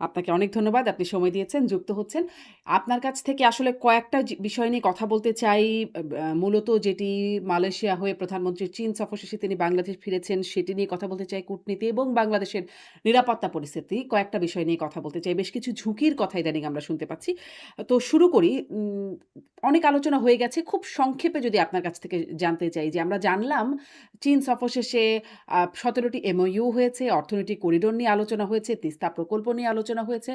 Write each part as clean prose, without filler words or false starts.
আপনাকে অনেক ধন্যবাদ। আপনি সময় দিয়েছেন, যুক্ত হচ্ছেন। আপনার কাছ থেকে আসলে কয়েকটা বিষয় নিয়ে কথা বলতে চাই। মূলত যেটি মালয়েশিয়া হয়ে প্রধানমন্ত্রী চীন সফর শেষে তিনি বাংলাদেশ ফিরেছেন, সেটি নিয়ে কথা বলতে চাই। কূটনীতি এবং বাংলাদেশের নিরাপত্তা পরিস্থিতি, কয়েকটা বিষয় নিয়ে কথা বলতে চাই। বেশ কিছু ঝুঁকির কথা ইদানিং আমরা শুনতে পাচ্ছি। তো শুরু করি। অনেক আলোচনা হয়ে গেছে। খুব সংক্ষেপে যদি আপনার কাছ থেকে জানতে চাই যে আমরা জানলাম চীন সফর শেষে ১৭ টি এমওইউ হয়েছে, অর্থনৈতিক করিডোর নিয়ে আলোচনা হয়েছে, তিস্তা প্রকল্প নিয়ে আলোচনা হয়েছে।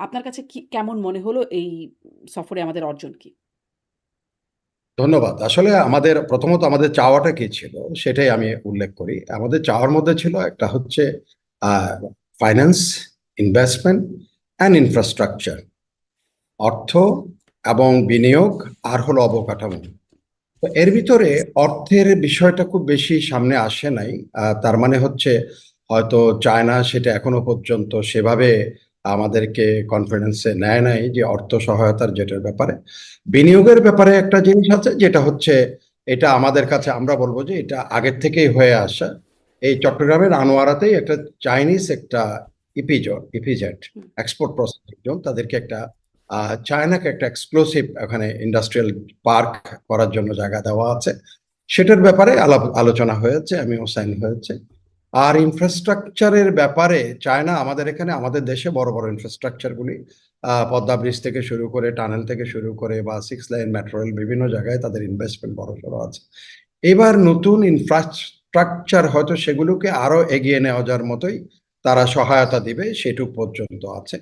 আপনার কাছে কেমন মনে হলো এই সফরে আমাদের অর্জন কি? ধন্যবাদ। আসলে প্রথমত আমাদের চাওয়াটা কি ছিল সেটাই আমি উল্লেখ করি। আমাদের চাওয়ার মধ্যে ছিল একটা হচ্ছে ফাইন্যান্স, ইনভেস্টমেন্ট অ্যান্ড ইনফ্রাস্ট্রাকচার, অর্থ এবং বিনিয়োগ, আর হলো অবকাঠামো। তো এর ভিতরে অর্থের বিষয়টা খুব বেশি সামনে আসে নাই। তার মানে হচ্ছে হয়তো চায়না সেটা এখনো পর্যন্ত সেভাবে আমাদেরকে কনফিডেন্সে নেয় নাই যে অর্থ সহায়তার যেটার ব্যাপারে। বিনিয়োগের ব্যাপারে একটা জিনিস আছে যেটা হচ্ছে এটা আমাদের কাছে আমরা বলবো যে এটা আগের থেকেই হয়ে আসা। এই চট্টগ্রামের আনোয়ারাতেই একটা চাইনিজ একটা ইপিজেড, হুম, এক্সপোর্ট প্রসেসিং জোন, তাদেরকে একটা চায়নাকে একটা এক্সক্লুসিভ ওখানে ইন্ডাস্ট্রিয়াল পার্ক করার জন্য জায়গা দেওয়া আছে। সেটার ব্যাপারে আলোচনা হয়েছে, আমিও সাইন হয়েছে। আর ইনফ্রাস্ট্রাকচারের ব্যাপারে চায়না আমাদের এখানে আমাদের দেশে বড় বড় ইনফ্রাস্ট্রাকচার গুলি পদ্মা ব্রিজ থেকে শুরু করে, টানেল থেকে শুরু করে বা 6 লাইন মেট্রো রেল, বিভিন্ন জায়গায় তাদের ইনভেস্টমেন্ট বড় সড়ো আছে। এবার নতুন ইনফ্রাস্ট্রাকচার হয়তো সেগুলোকে আরো এগিয়ে নেওয়া যাওয়ার মতোই তারা সহায়তা দিবে, সেটুক পর্যন্ত আছে।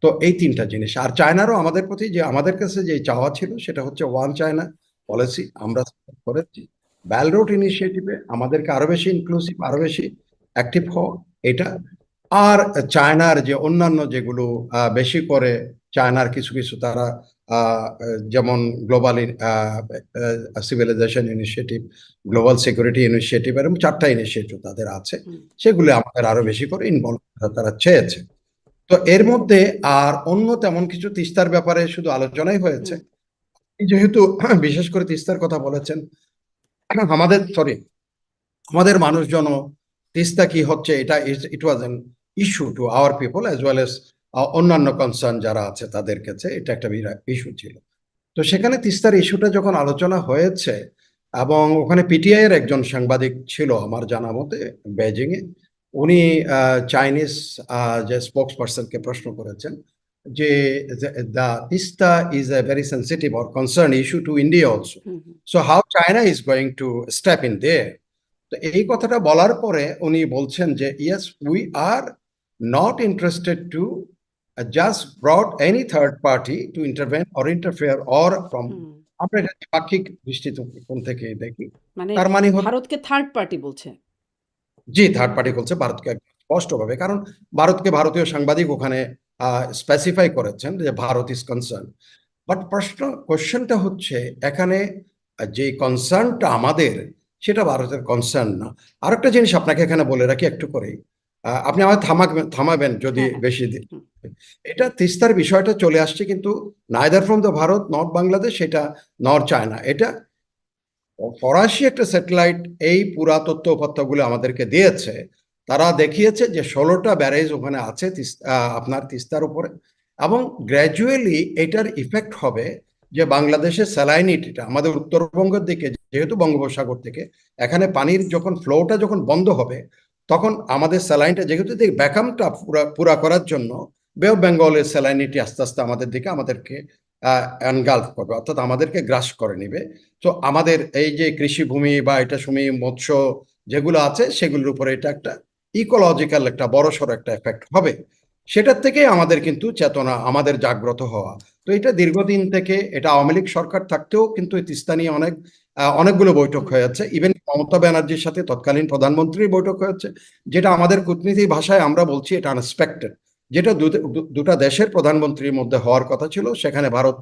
তো এই তিনটা জিনিস। আর চায়নারও আমাদের প্রতি যে আমাদের কাছে যে চাওয়া ছিল সেটা হচ্ছে ওয়ান চায়না হুম, পলিসি আমরা support করেছি। বেল রুট ইনিশিয়েটিভে আমাদেরকে আরো বেশি ইনক্লুসিভ, আরো বেশি অ্যাক্টিভ হওয়া, এটা। আর চায়নার যে অন্যান্য যেগুলো বেশি করে, চায়নার কিছু কিছু তারা যেমন global civilization initiative, global security initiative, এরকম 4টা ইনিশিয়েটিভ তাদের আছে। হুম, সেগুলো আমাদের আরো বেশি করে ইনভলভ তারা চেয়েছে। তো এর মধ্যে আর অন্য তেমন কিছু, তিস্তার ব্যাপারে শুধু আলোচনাই হয়েছে। হুম, যেহেতু বিশেষ করে তিস্তার কথা বলেছেন, আমাদের মানুষজন তিস্তা কি হচ্ছে এটা, it was an issue to our people as well as অন্যান্য কনসার্ন যারা আছে তাদের কাছে এটা একটা বিরাট ইস্যু ছিল। তো সেখানে তিস্তার ইস্যুটা যখন আলোচনা হয়েছে, এবং ওখানে পিটিআই এর একজন সাংবাদিক ছিল আমার জানা মতে বেজিং এ, উনি চাইনিজ যে স্পোক্স পার্সনকে প্রশ্ন করেছেন যে the Teesta is a very sensitive or concern issue to India also, hmm, hmm. So how China is going to step in there. তো এই কথাটা বলার পরে উনি বলছেন যে yes, we are not interested to just brought any third party to intervene or interfere or from. Hmm. আমরা এটা পাক্ষিক দৃষ্টিকোণ থেকে দেখি। মানে তার মানে হচ্ছে, ভারতকে থার্ড পার্টি বলছে। জি, থার্ড পার্টি বলছে ভারতকে একদম স্পষ্টভাবে, কারণ ভারতকে ভারতীয় সাংবাদিক ওখানে স্পেসিফাই করেছেন যে ভারত ইজ কনসার্ন। বাট কোশ্চেনটা হচ্ছে এখানে যে কনসার্নটা আমাদের, সেটা ভারতের কনসার্ন না। আরেকটা জিনিস আপনাকে এখানে বলে রাখি একটু করেই, আপনি আমায় থামাবেন যদি হ্যাঁ, হ্যাঁ। বেশি হুম, এটা তিস্তার বিষয়টা চলে আসছে কিন্তু neither from the Bharat, not Bangladesh, এটা নট চায়না, এটা ফরাসি একটা স্যাটেলাইট এই পুরা তথ্য উপাত্তগুলো আমাদেরকে দিয়েছে। তারা দেখিয়েছে যে 16টা ব্যারেজ ওখানে আছে আপনার তিস্তার উপরে, এবং গ্র্যাজুয়ালি এটার ইফেক্ট হবে যে বাংলাদেশের স্যালাইনিটিটা আমাদের উত্তরবঙ্গের দিকে, যেহেতু বঙ্গোপসাগর থেকে এখানে পানির যখন ফ্লোটা যখন বন্ধ হবে, তখন আমাদের স্যালাইনটা যেহেতু ব্যাকআপটা পুরা করার জন্য বে অফ বেঙ্গলের স্যালাইনিটি আস্তে আস্তে আমাদের দিকে আমাদেরকে এনগালফ করবে, অর্থাৎ আমাদেরকে গ্রাস করে নিবে। তো আমাদের এই যে কৃষিভূমি বা এটা ভূমি, মৎস্য যেগুলো আছে সেগুলোর উপরে এটা একটা ইকোলজিক্যাল একটা বড়সড় একটা এফেক্ট হবে। সেটার থেকে আমাদের কিন্তু চেতনা, আমাদের জাগ্রত হওয়া। তো এটা দীর্ঘদিন থেকে, এটা আওয়ামী লীগ সরকার থাকতেও কিন্তু এই তিস্তা নিয়ে অনেকগুলো বৈঠক হুম। হয়েছে। ইভেন মমতা ব্যানার্জির সাথে তৎকালীন প্রধানমন্ত্রীর বৈঠক হয়েছে, যেটা আমাদের কূটনীতি ভাষায় আমরা বলছি এটা আনএক্সপেক্টেড। যেটা দুটা দেশের প্রধানমন্ত্রীর মধ্যে হওয়ার কথা ছিল, সেখানে ভারত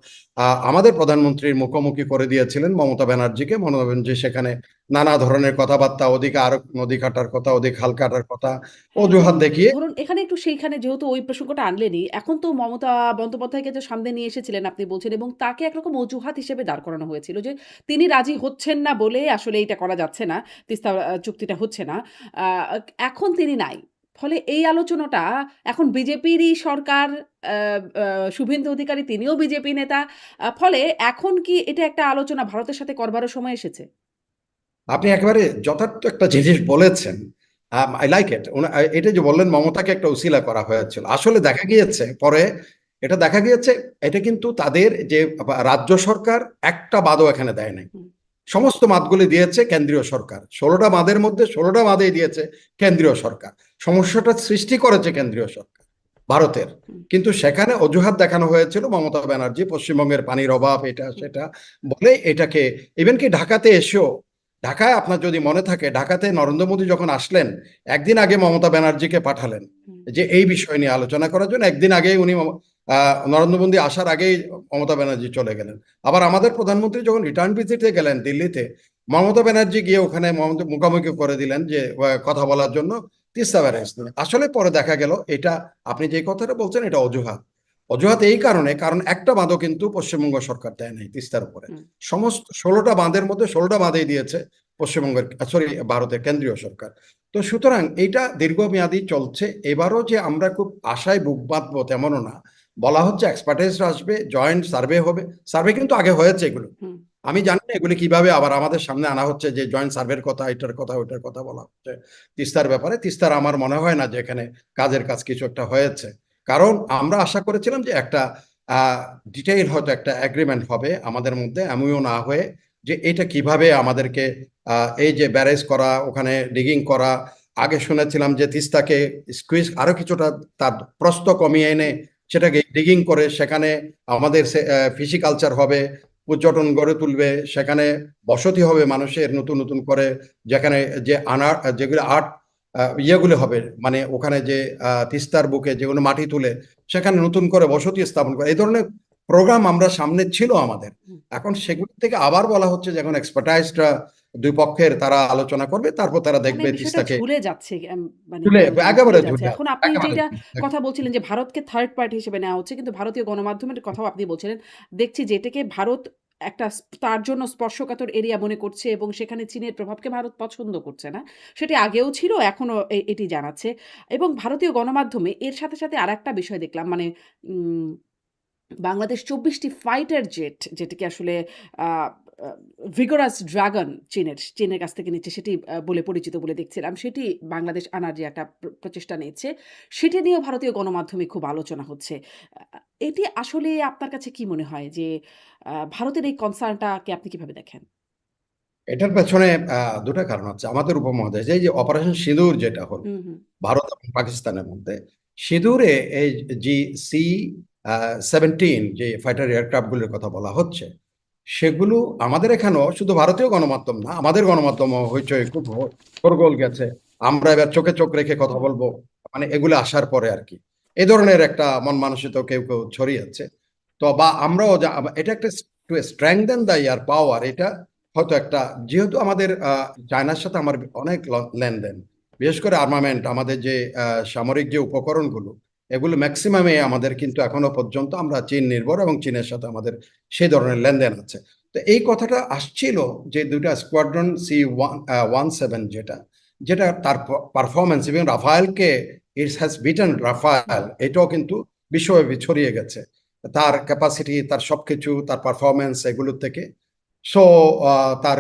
আমাদের প্রধানমন্ত্রীর মুখোমুখি করে দিয়েছিলেন মমতা ব্যানার্জিকে। মনে হবেন যে সেখানে নানা ধরনের কথাবার্তা, ওদিকে আরো নদী কাটার কথা, ওদিকে খাল কাটার কথা, হ্যাঁ, অজুহাত ধরুন দেখিয়ে। ধরুন এখানে একটু সেইখানে যেহেতু ওই প্রসঙ্গটা আনলেনই, এখন তো মমতা বন্দ্যোপাধ্যায়কে যে সামনে নিয়ে এসেছিলেন আপনি বলছেন এবং তাকে একরকম অজুহাত হিসেবে দাঁড় করানো হয়েছিল যে তিনি রাজি হচ্ছেন না বলে আসলে এইটা করা যাচ্ছে না, তিস্তা চুক্তিটা হচ্ছে না। আ এখন তিনি নাই। ফলে এই আলোচনাটা এখন বিজেপিরই সরকার, আ আ শুভেন্দু অধিকারী তিনিও বিজেপি নেতা। ফলে এখন কি এটা একটা আলোচনা ভারতের সাথে করবারও সময় এসেছে? আপনি একেবারে যথার্থ একটা জিনিস বলেছেন। I like it. এটা যে বললেন মমতাকে একটা উসিলা করা হয়েছিল। আসলে দেখা গিয়েছে পরে এটা দেখা গিয়েছে এটা কিন্তু তাদের যে রাজ্য সরকার একটা বাদও এখানে দেয় নাই। হুম, সমস্ত বাঁধগুলি দিয়েছে কেন্দ্রীয় সরকার। ১৬টা বাঁধের মধ্যে ১৬টা বাঁধই দিয়েছে কেন্দ্রীয় সরকার। সমস্যাটা সৃষ্টি করেছে কেন্দ্রীয় সরকার, ভারতের। হুম, কিন্তু সেখানে অজুহাত দেখানো হয়েছিল মমতা ব্যানার্জি পশ্চিমবঙ্গের পানির অভাব এটা হুম, সেটা বলে এটাকে ইভেন কি ঢাকাতে এসেও ঢাকায় আপনার যদি মনে থাকে ঢাকাতে নরেন্দ্র মোদী যখন আসলেন একদিন আগে মমতা ব্যানার্জিকে পাঠালেন হুম, যে এই বিষয় নিয়ে আলোচনা করার জন্য। একদিন আগেই উনি নরেন্দ্র মোদী আসার আগেই মমতা ব্যানার্জি চলে গেলেন। আবার আমাদের প্রধানমন্ত্রী যখন রিটার্ন ভিজিটে গেলেন দিল্লিতে মমতা ব্যানার্জি গিয়ে ওখানে মুখামুখি করে দিলেন যে কথা বলার জন্য তিস্তা ব্যারেজ নিয়ে। আসলে পরে দেখা গেল এটা আপনি যে কথাটা বলছেন এটা অজুহাত। অজুহাত এই কারণে কারণ একটা বাঁধও কিন্তু পশ্চিমবঙ্গ সরকার দেয় নাই তিস্তার উপরে। হুম। সমস্ত ১৬টা বাঁধের মধ্যে ১৬টা বাঁধেই দিয়েছে পশ্চিমবঙ্গের সরি ভারতের কেন্দ্রীয় সরকার। তো সুতরাং এইটা দীর্ঘমেয়াদী চলছে। এবারও যে আমরা খুব আশায় বুক বাঁধবো তেমনও না। বলা হচ্ছে এক্সপার্টাইজ আসবে, জয়েন্ট সার্ভে হবে। সার্ভে কিন্তু আগে হয়েছে এগুলো। হুম, আমি জানি না এগুলি কিভাবে আবার আমাদের সামনে আনা হচ্ছে যে জয়েন্ট সার্ভের কথা, এটার কথা, ওইটার কথা বলা হচ্ছে তিস্তার ব্যাপারে। তিস্তার আমার মনে হয় না যে এখানে কাজের কাজ কিছু একটা হয়েছে। কারণ আমরা আশা করেছিলাম যে একটা ডিটেইল হয়তো একটা এগ্রিমেন্ট হবে আমাদের মধ্যে এমনও না হয়ে যে এটা কিভাবে আমাদেরকে এই যে ব্যারেজ করা ওখানে ডিগিং করা। আগে শুনেছিলাম যে তিস্তাকে স্কুইজ আরো কিছুটা তার প্রস্থ কমিয়ে এনে সেটাকে ডিগিং করে সেখানে আমাদের ফিশিকালচার হবে, পর্যটন গড়ে তুলবে, সেখানে বসতি হবে মানুষের নতুন নতুন করে, যেখানে যে আনার যেগুলো আর্ট ইয়েগুলো হবে মানে ওখানে যে তিস্তার বুকে যেগুলো মাটি তুলে সেখানে নতুন করে বসতি স্থাপন করে এই ধরনের প্রোগ্রাম আমরা সামনে ছিল আমাদের। হুম। এখন সেগুলো থেকে আবার বলা হচ্ছে যে এখন এক্সপার্টাইজরা দুই পক্ষের তারা আলোচনা করবে তারপর তারা মানে দেখবে বিষয়টা তিস্তাকে ঝুলে যাচ্ছে, মানে তুলে কেন জানি ঝুলে একেবারে যাচ্ছে। ঝুলে এখন আছে, আপনি একেবারে যেটা ঝুলে আছে। কথা বলছিলেন যে ভারতকে থার্ড পার্টি হিসেবে নেওয়া হচ্ছে। কিন্তু ভারতীয় গণমাধ্যমের কথাও আপনি বলছিলেন। দেখছি যে এটাকে ভারত একটা তার জন্য স্পর্শকাতর এরিয়া মনে করছে এবং সেখানে চীনের প্রভাবকে ভারত পছন্দ করছে না। সেটি আগেও ছিল, এখনো এটি জানাচ্ছে। এবং ভারতীয় গণমাধ্যমে এর সাথে, সাথে আরেকটা বিষয় দেখলাম, মানে উম বাংলাদেশ ২৪ টি ফাইটার জেট, যেটিকে আসলে আ আ ভিগোরাস ড্রাগন চীনের কাছ থেকে নিচ্ছে, সেটি বলে পরিচিত বলে দেখছিলাম। সেটি বাংলাদেশ আনার যে একটা প্রচেষ্টা নিচ্ছে, সেটি নিয়েও ভারতীয় গণমাধ্যমে খুব আলোচনা হচ্ছে। এটি আসলে আপনার কাছে কি মনে হয় যে ভারতের এই কনসার্নটাকে আপনি কিভাবে দেখেন? এটার পেছনে দুটা কারণ আছে আমাদের উপমহাদেশে এই যে অপারেশন সিঁদুর যেটা হলো হুম, হুম, ভারত এবং পাকিস্তানের মধ্যে। সিঁদুরে এই জি সি 17 যে ফাইটার এয়ারক্রাফট গুলোর কথা বলা হচ্ছে সেগুলো আমাদের এখানেও শুধু ভারতীয় গণমাধ্যম না আমাদের গণমাধ্যম হইচই খুব শোরগোল গেছে। আমরা এবার চোখে চোখ রেখে কথা হুম, বলবো মানে এগুলো আসার পরে আর কি এই ধরনের একটা মন মানসিকতা কেউ কেউ ছড়িয়েছে। তো বা আমরাও এটা একটা টু স্ট্রেংথেন দ্য ইয়ার পাওয়ার এটা হয়তো একটা যেহেতু আমাদের চায়নার সাথে আমার অনেক লেনদেন বিশেষ করে আর্মামেন্ট আমাদের যে সামরিক যে উপকরণগুলো এগুলো ম্যাক্সিমামে আমাদের কিন্তু এখনো পর্যন্ত আমরা চীন নির্ভর এবং চীনের সাথে আমাদের সেই ধরনের লেনদেন আছে। তো এই কথাটা আসছিল যে দুইটা স্কোয়াড্রন C-117 যেটা যেটা তার পারফরমেন্স এবং রাফায়েলকে it's has beaten hmm, Rafale এটাও কিন্তু বিশ্বব্যাপী ছড়িয়ে গেছে তার ক্যাপাসিটি তার সবকিছু তার পারফরমেন্স এগুলোর থেকে। সো তার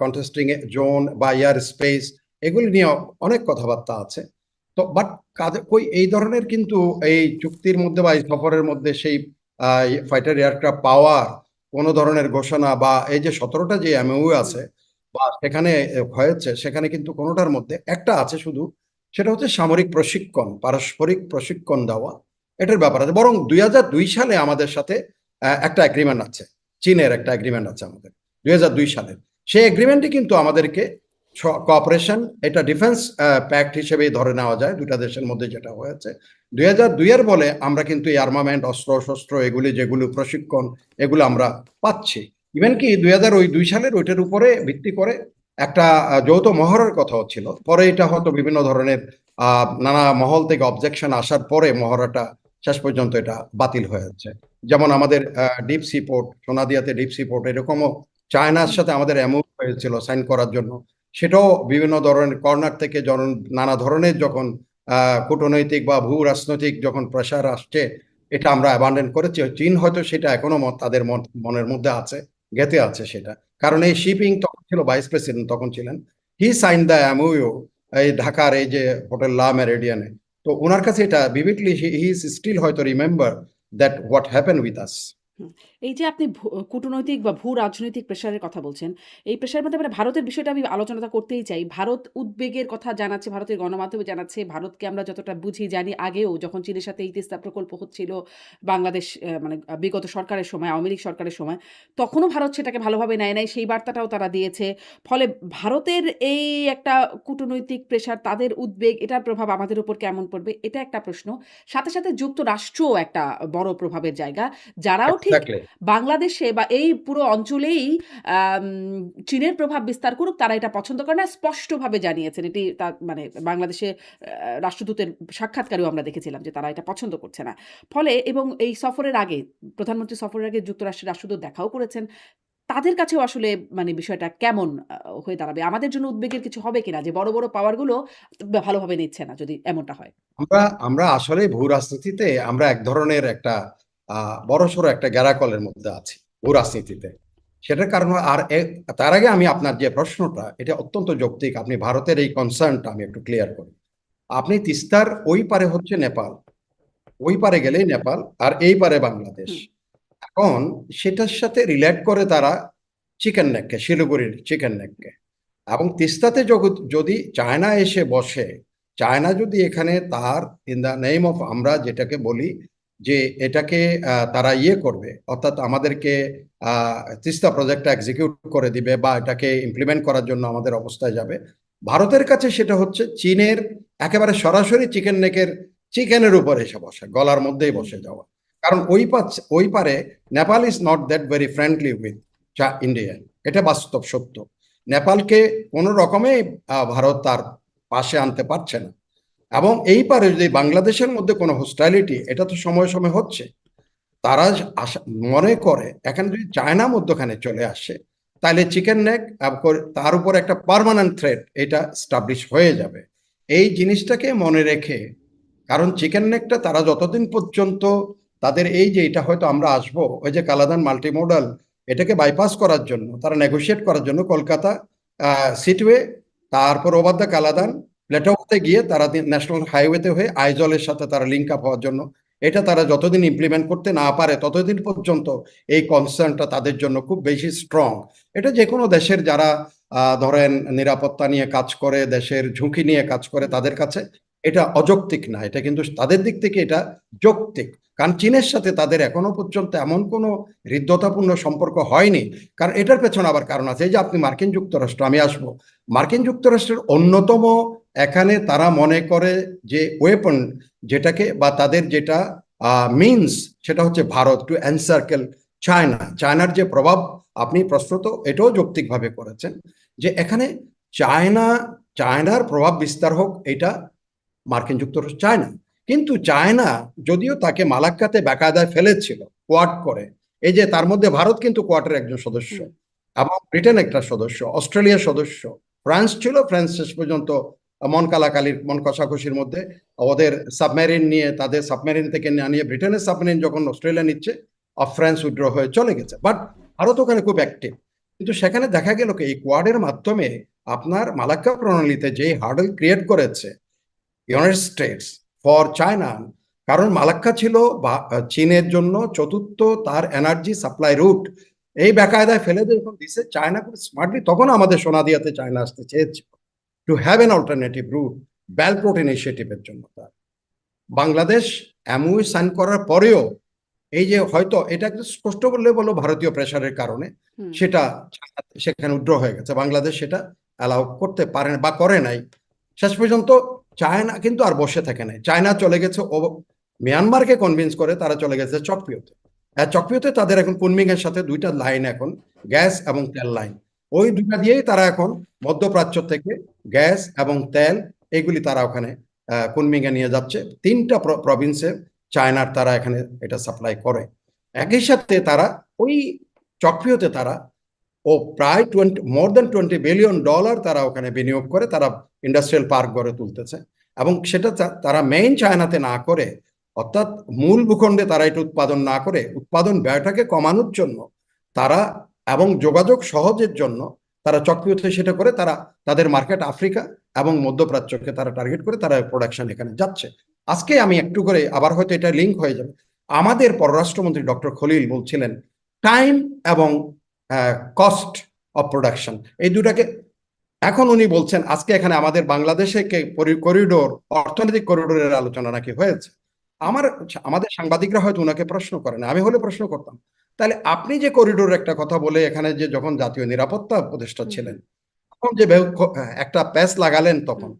কন্টেস্টিং জোন বা এয়ার স্পেস এগুলি নিয়ে অনেক কথাবার্তা আছে। তো বাট কাদের কই এই ধরনের কিন্তু এই চুক্তির মধ্যে বা এই সফরের মধ্যে সেই ফাইটার এয়ারক্রাফট পাওয়ার কোনো ধরনের ঘোষণা বা এই যে 17টা যে এমওইউ হুম, আছে বা সেখানে হয়েছে সেখানে কিন্তু কোনোটার মধ্যে একটা আছে শুধু সেটা হচ্ছে সামরিক প্রশিক্ষণ পারস্পরিক প্রশিক্ষণ দেওয়া এটার ব্যাপার আছে। বরং 2002 সালে আমাদের সাথে একটা এগ্রিমেন্ট আছে চীনের একটা এগ্রিমেন্ট আছে আমাদের 2002 সালের। সেই এগ্রিমেন্টই কিন্তু আমাদেরকে কোঅপারেশন এটা ডিফেন্স প্যাক্ট হিসেবেই ধরে নেওয়া যায় দুটা দেশের মধ্যে যেটা হয়েছে 2002 এর বলে আমরা কিন্তু এই আর্মামেন্ট অস্ত্র শস্ত্র এগুলি যেগুলো প্রশিক্ষণ এগুলো আমরা পাচ্ছি। ইভেন কি 2002 সালের ওইটার উপরে ভিত্তি করে একটা যৌথ মহড়ার কথাও ছিল পরে এটা হয়তো বিভিন্ন ধরনের নানা মহল থেকে অবজেকশন আসার পরে মহড়াটা শেষ পর্যন্ত এটা বাতিল হয়েছে। যেমন আমাদের ডিপ সি পোর্ট সোনাদিয়াতে ডিপ সি পোর্ট এরকমও চায়নার হুম, সাথে আমাদের এমও হয়েছিল সাইন করার জন্য সেটাও বিভিন্ন ধরনের কর্নার থেকে নানা ধরনের যখন কূটনৈতিক বা ভূ রাজনৈতিক যখন প্রেশার আসছে, এটা আমরা অ্যাবান্ডন করেছি। চীন হয়তো সেটা এখনো তাদের মনের মধ্যে আছে, গেঁথে আছে সেটা। কারণ এই শিপিং তখন ছিল ভাইস প্রেসিডেন্ট, তখন ছিলেন, হি সাইন দ্য এমওইউ এই ঢাকার এই যে হোটেল লা মেরিডিয়ানে। তো ওনার কাছে এটা ভিভিডলি হি ইজ স্টিল হয়তো remember that what happen with us. Hmm. এই যে আপনি কূটনৈতিক বা ভূ-রাজনৈতিক প্রেশারের কথা বলছেন, এই প্রেশারের মধ্যে মানে ভারতের বিষয়টা আমি আলোচনাটা করতেই চাই। ভারত উদ্বেগের কথা জানাচ্ছে, ভারতের গণমাধ্যমে জানাচ্ছে। ভারতকে আমরা যতটা বুঝি জানি আগেও যখন চীনের সাথে এই তিস্তা প্রকল্প হচ্ছিল, বাংলাদেশ মানে বিগত সরকারের সময়, আওয়ামী লীগ সরকারের সময়, তখনও ভারত সেটাকে ভালোভাবে নেয় নাই। সেই বার্তাটাও তারা দিয়েছে। ফলে ভারতের এই একটা কূটনৈতিক প্রেশার, তাদের উদ্বেগ, এটার প্রভাব আমাদের উপর কেমন পড়বে? এটা একটা প্রশ্ন। সাথে, সাথে যুক্তরাষ্ট্রও একটা বড় প্রভাবের জায়গা। যারাও ঠিক এক্স্যাক্টলি। বাংলাদেশে বা এই পুরো অঞ্চলেই আম চীনের প্রভাব বিস্তার করুক, তারা এটা পছন্দ করে না। স্পষ্টভাবে জানিয়েছেন। এটি মানে বাংলাদেশে রাষ্ট্রদূতের সাক্ষাৎকারেও আমরা দেখেছিলাম যে তারা এটা পছন্দ করছে না। ফলে এবং এই সফরের আগে, প্রধানমন্ত্রী সফরের আগে যুক্তরাষ্ট্রের রাষ্ট্রদূত দেখাও করেছেন। তাদের কাছেও আসলে মানে বিষয়টা কেমন হয়ে দাঁড়াবে? আমাদের জন্য উদ্বেগের কিছু হবে কিনা? যে বড়, বড় পাওয়ার গুলো ভালোভাবে নিচ্ছে না যদি এমনটা হয়? আমরা আমরা আসলে ভূ রাজনীতিতে আমরা এক ধরনের একটা বড়সড় একটা গ্যারাকলের মধ্যে আছি ভূ রাজনীতিতে। সেটার কারণ তার আগে আমি আপনার যে প্রশ্নটা, এটা অত্যন্ত যৌক্তিক। আপনি ভারতের এই কনসার্নটা আমি একটু ক্লিয়ার করি। আপনি তিস্তার ওই পারে হচ্ছে নেপাল, ওই পারে গেলেই নেপাল, আর এই পারে বাংলাদেশ। হুম, এখন সেটার সাথে রিলেট করে তারা চিকেন নেককে, শিলিগুড়ির চিকেন নেককে। এবং তিস্তাতে যদি চায়না এসে বসে, চায়না যদি এখানে তার ইন দ্য নেম অফ, আমরা যেটাকে বলি যে এটাকে তারা ইয়ে করবে, অর্থাৎ আমাদেরকে তিস্তা প্রজেক্টটা এক্সিকিউট করে দিবে বা এটাকে ইমপ্লিমেন্ট করার জন্য আমাদের অবস্থায় যাবে, ভারতের কাছে সেটা হচ্ছে চীনের একেবারে সরাসরি চিকেন নেকের চিকেনের উপর এসে বসে, গলার মধ্যেই হুম, বসে যাওয়া। কারণ ওই পারে Nepal is not that very friendly with India. এটা বাস্তব সত্য। নেপালকে কোনো রকমে ভারত তার পাশে আনতে পারছে না। এবং এই পারে যদি বাংলাদেশের মধ্যে কোনো হোস্টাইলিটি, এটা তো সময়ে সময়ে হচ্ছে, তারা মনে করে এখানে যদি চায়না মধ্যখানে চলে আসে, তাহলে চিকেন নেক তার উপর একটা পার্মানেন্ট থ্রেট এটা স্টাবলিশ হয়ে যাবে। এই জিনিসটাকে মনে রেখে, কারণ চিকেন নেকটা তারা যতদিন পর্যন্ত তাদের এই যে এটা হয়তো আমরা আসবো ওই যে কালাদান মাল্টিমোডাল, এটাকে বাইপাস করার জন্য, তারা নেগোশিয়েট করার জন্য কলকাতা সিটওয়ে, তারপর ওভার দ্য কালাদান প্লেটোতে গিয়ে তারা ন্যাশনাল হাইওয়েতে হয়ে আইজলের সাথে তারা লিঙ্ক আপ হওয়ার জন্য, এটা তারা যতদিন ইমপ্লিমেন্ট করতে না পারে ততদিন পর্যন্ত এই কনসার্নটা তাদের জন্য খুব বেশি স্ট্রং। এটা যে কোনো দেশের যারা ধরেন নিরাপত্তা নিয়ে কাজ করে, দেশের ঝুঁকি নিয়ে কাজ করে, হুম, তাদের কাছে এটা অযৌক্তিক না, এটা কিন্তু তাদের দিক থেকে এটা যৌক্তিক। কারণ চীনের সাথে তাদের এখনো পর্যন্ত এমন কোনো হৃদ্যতাপূর্ণ সম্পর্ক হয়নি। কারণ এটার পেছনে আবার কারণ আছে। এই যে আপনি মার্কিন যুক্তরাষ্ট্র, আমি আসবো মার্কিন যুক্তরাষ্ট্রের অন্যতম, এখানে তারা মনে করে যে ওয়েপন যেটাকে বা তাদের যেটা মিনস, সেটা হচ্ছে ভারত টু এনসার্কেল চায়না। চায়নার যে প্রভাব, আপনি প্রশ্ন তো এটাও যৌক্তিকভাবে করেছেন যে এখানে চায়না, চায়নার প্রভাব বিস্তার হোক, এটা মার্কিন যুক্তরাষ্ট্র চায় না। কিন্তু চায়না যদিও তাকে মালাক্কাতে বেকায়দায় ফেলেছিল কোয়াড করে, এই যে তার মধ্যে ভারত কিন্তু কোয়াডের একজন সদস্য, হুম, এবং ব্রিটেন একটা সদস্য, অস্ট্রেলিয়া সদস্য, ফ্রান্স ছিল। ফ্রান্স শেষ পর্যন্ত মন কালাকালির, মন কষাকষির মধ্যে ওদের সাবমেরিন নিয়ে, তাদের সাবমেরিন থেকে না নিয়ে ব্রিটেনের সাবমেরিন যখন অস্ট্রেলিয়া নিচ্ছে, ফ্রান্স উইথড্র হয়ে চলে গেছে। বাট ভারত ওখানে খুব অ্যাক্টিভ। কিন্তু সেখানে দেখা গেল কি এই কোয়াডের মাধ্যমে আপনার মালাক্কা প্রণালীতে যে হার্ডল ক্রিয়েট করেছে ইউনাইটেড স্টেটস ফর চায়না, কারণ মালাক্কা ছিল চীনের জন্য চতুর্থ তার এনার্জি সাপ্লাই রুট। এই বেকায়দায় ফেলে যখন দিছে চায়না খুব স্মার্টলি, তখন আমাদের সোনাদিয়াতে চায়না আসতে চেয়েছিল to have an alternative route, belt route ইনিশিয়েটিভের জন্য। তার বাংলাদেশ এমওইউ সাইন করার পরেও এই যে হয়তো এটা একটু স্পষ্ট বললে বলো ভারতীয় প্রেশারের কারণে হুম, সেটা সেখানে উইথড্র হয়ে গেছে, বাংলাদেশ সেটা অ্যালাউ করতে পারে বা করে নাই। শেষ পর্যন্ত চায়না কিন্তু আর বসে থাকে নাই, চায়না চলে গেছে ও মিয়ানমারকে কনভিন্স করে, তারা চলে গেছে চকপিওতে। চকপিওতে তাদের এখন কুনমিং এর সাথে দুইটা লাইন, এখন গ্যাস এবং তেল লাইন, ওই দুটা দিয়েই তারা এখন মধ্যপ্রাচ্য থেকে গ্যাস এবং তেল এগুলি তারা ওখানে কুনমিং এ নিয়ে যাচ্ছে। তিনটা প্রভিন্সে চায়নার তারা এখানে এটা সাপ্লাই করে। একই সাথে তারা ওই চকপিওতে তারা ও প্রায় মোর দেন $20 বিলিয়ন তারা ওখানে বিনিয়োগ করে তারা ইন্ডাস্ট্রিয়াল পার্ক গড়ে তুলতেছে, এবং সেটা তারা মেইন চায়নাতে না করে, অর্থাৎ মূল ভূখণ্ডে তারা এটা উৎপাদন না করে উৎপাদন ব্যয়টাকে কমানোর জন্য তারা, এবং যোগাযোগ সহজের জন্য তারা চক্রীয়তে সেটা করে তারা তাদের মার্কেট আফ্রিকা এবং মধ্যপ্রাচ্যকে তারা টার্গেট করে তারা প্রোডাকশন এখানে যাচ্ছে। আজকে আমি একটু করে আবার হয়তো এটা লিঙ্ক হয়ে যাবে, আমাদের পররাষ্ট্রমন্ত্রী ডক্টর খলিল বলছিলেন টাইম এবং কস্ট অফ প্রোডাকশন এই দুটাকে, এখন উনি বলছেন আজকে এখানে আমাদের বাংলাদেশে করিডোর, অর্থনৈতিক করিডোরের আলোচনা নাকি হয়েছে। আমাদের সাংবাদিকরা হয়তো ওনাকে প্রশ্ন করেন, আমি হলে প্রশ্ন করতাম, তাহলে আপনি যে করিডোর একটা কথা বলে এখানে যে যখন জাতীয় নিরাপত্তা উপদেষ্টা ছিলেন তখন যে একটা প্যাচ লাগালেন তখন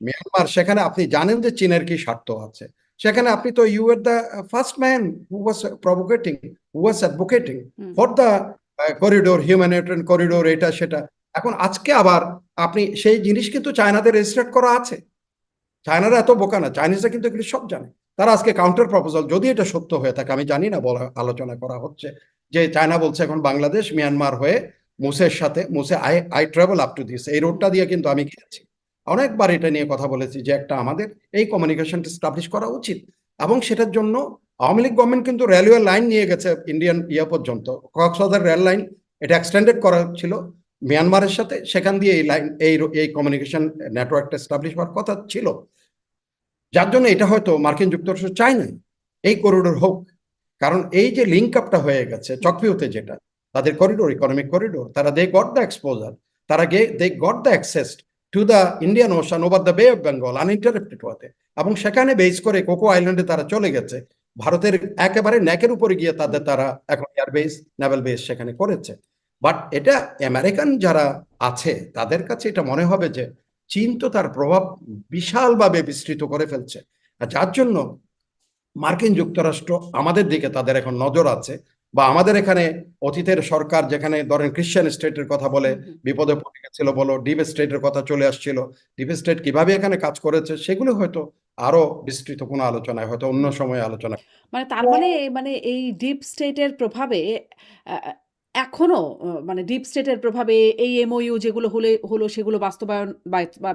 মিয়ানমার, সেখানে আপনি জানেন যে চীনের কি স্বার্থ আছে, সেখানে আপনি তো you are the first man who was provoking, who was advocating for the corridor, humanitarian corridor, এটা সেটা। এখন আজকে আবার আপনি সেই জিনিস কিন্তু চায়নাতে রেজিস্ট্রেট করা আছে। চায়নারা এত বোকা না, চাইনিজরা কিন্তু এগুলি সব জানে। তারা আজকে কাউন্টার প্রপোজাল, যদি এটা সত্য হয়ে থাকে আমি জানি না, বলা আলোচনা করা হচ্ছে যে চায়না বলছে এখন বাংলাদেশ মিয়ানমার হয়ে মুসের সাথে, Muse I travel up to this, এই রোডটা দিয়ে কিন্তু আমি গিয়েছি, অনেকবার এটা নিয়ে কথা বলেছি যে একটা আমাদের এই কমিউনিকেশনটা স্টাবলিশ করা উচিত। এবং সেটার জন্য আওয়ামী লীগ গভর্নমেন্ট কিন্তু রেলওয়ে লাইন নিয়ে গেছে ইন্ডিয়ান পর্যন্ত, কক্সবাজার রেল লাইন, এটা এক্সটেন্ডেড করা ছিল মিয়ানমারের সাথে, সেখান দিয়ে এই লাইন এই কমিউনিকেশন নেটওয়ার্কটা এস্টাবলিশ হওয়ার কথা ছিল, যার জন্য এটা হয়তো মার্কিন যুক্তরাষ্ট্র চায় না এই করিডোর হোক। কারণ এই যে লিঙ্ক আপটা হয়ে গেছে চক্রীয়তে, যেটা তাদের করিডোর, ইকোনমিক করিডোর, তারা দে গট দ্য এক্সপোজার, তারা they got the access to the Indian Ocean over the Bay of Bengal uninterrupted ওয়াতে, এবং সেখানে বেস করে কোকো আইল্যান্ডে তারা চলে গেছে, ভারতের একেবারে নেকের উপরে গিয়ে তারা এখন এয়ারবেস, নেভাল বেস সেখানে করেছে। বাট এটা আমেরিকান যারা আছে তাদের কাছে এটা মনে হবে যে চীন তো তার প্রভাব বিশালভাবে বিস্তৃত করে ফেলছে, যার জন্য মার্কিন যুক্তরাষ্ট্র আমাদের দিকে তাদের এখন নজর আছে, বা আমাদের এখানে অতীতের সরকার যেখানে ধরেন খ্রিস্টান স্টেটের কথা বলে বিপদে পড়ে গেছিল, বলো ডিপ স্টেটের কথা চলে আসছিল, ডিপ স্টেট কিভাবে এখানে কাজ করেছে সেগুলো হয়তো আরো বিস্তৃত কোনো আলোচনায় হয়তো অন্য সময়ে আলোচনা। মানে তার মানে এই ডিপ স্টেটের প্রভাবে আ আ এখনো মানে ডিপ স্টেটের প্রভাবে এই এমওইউ যেগুলো হলো সেগুলো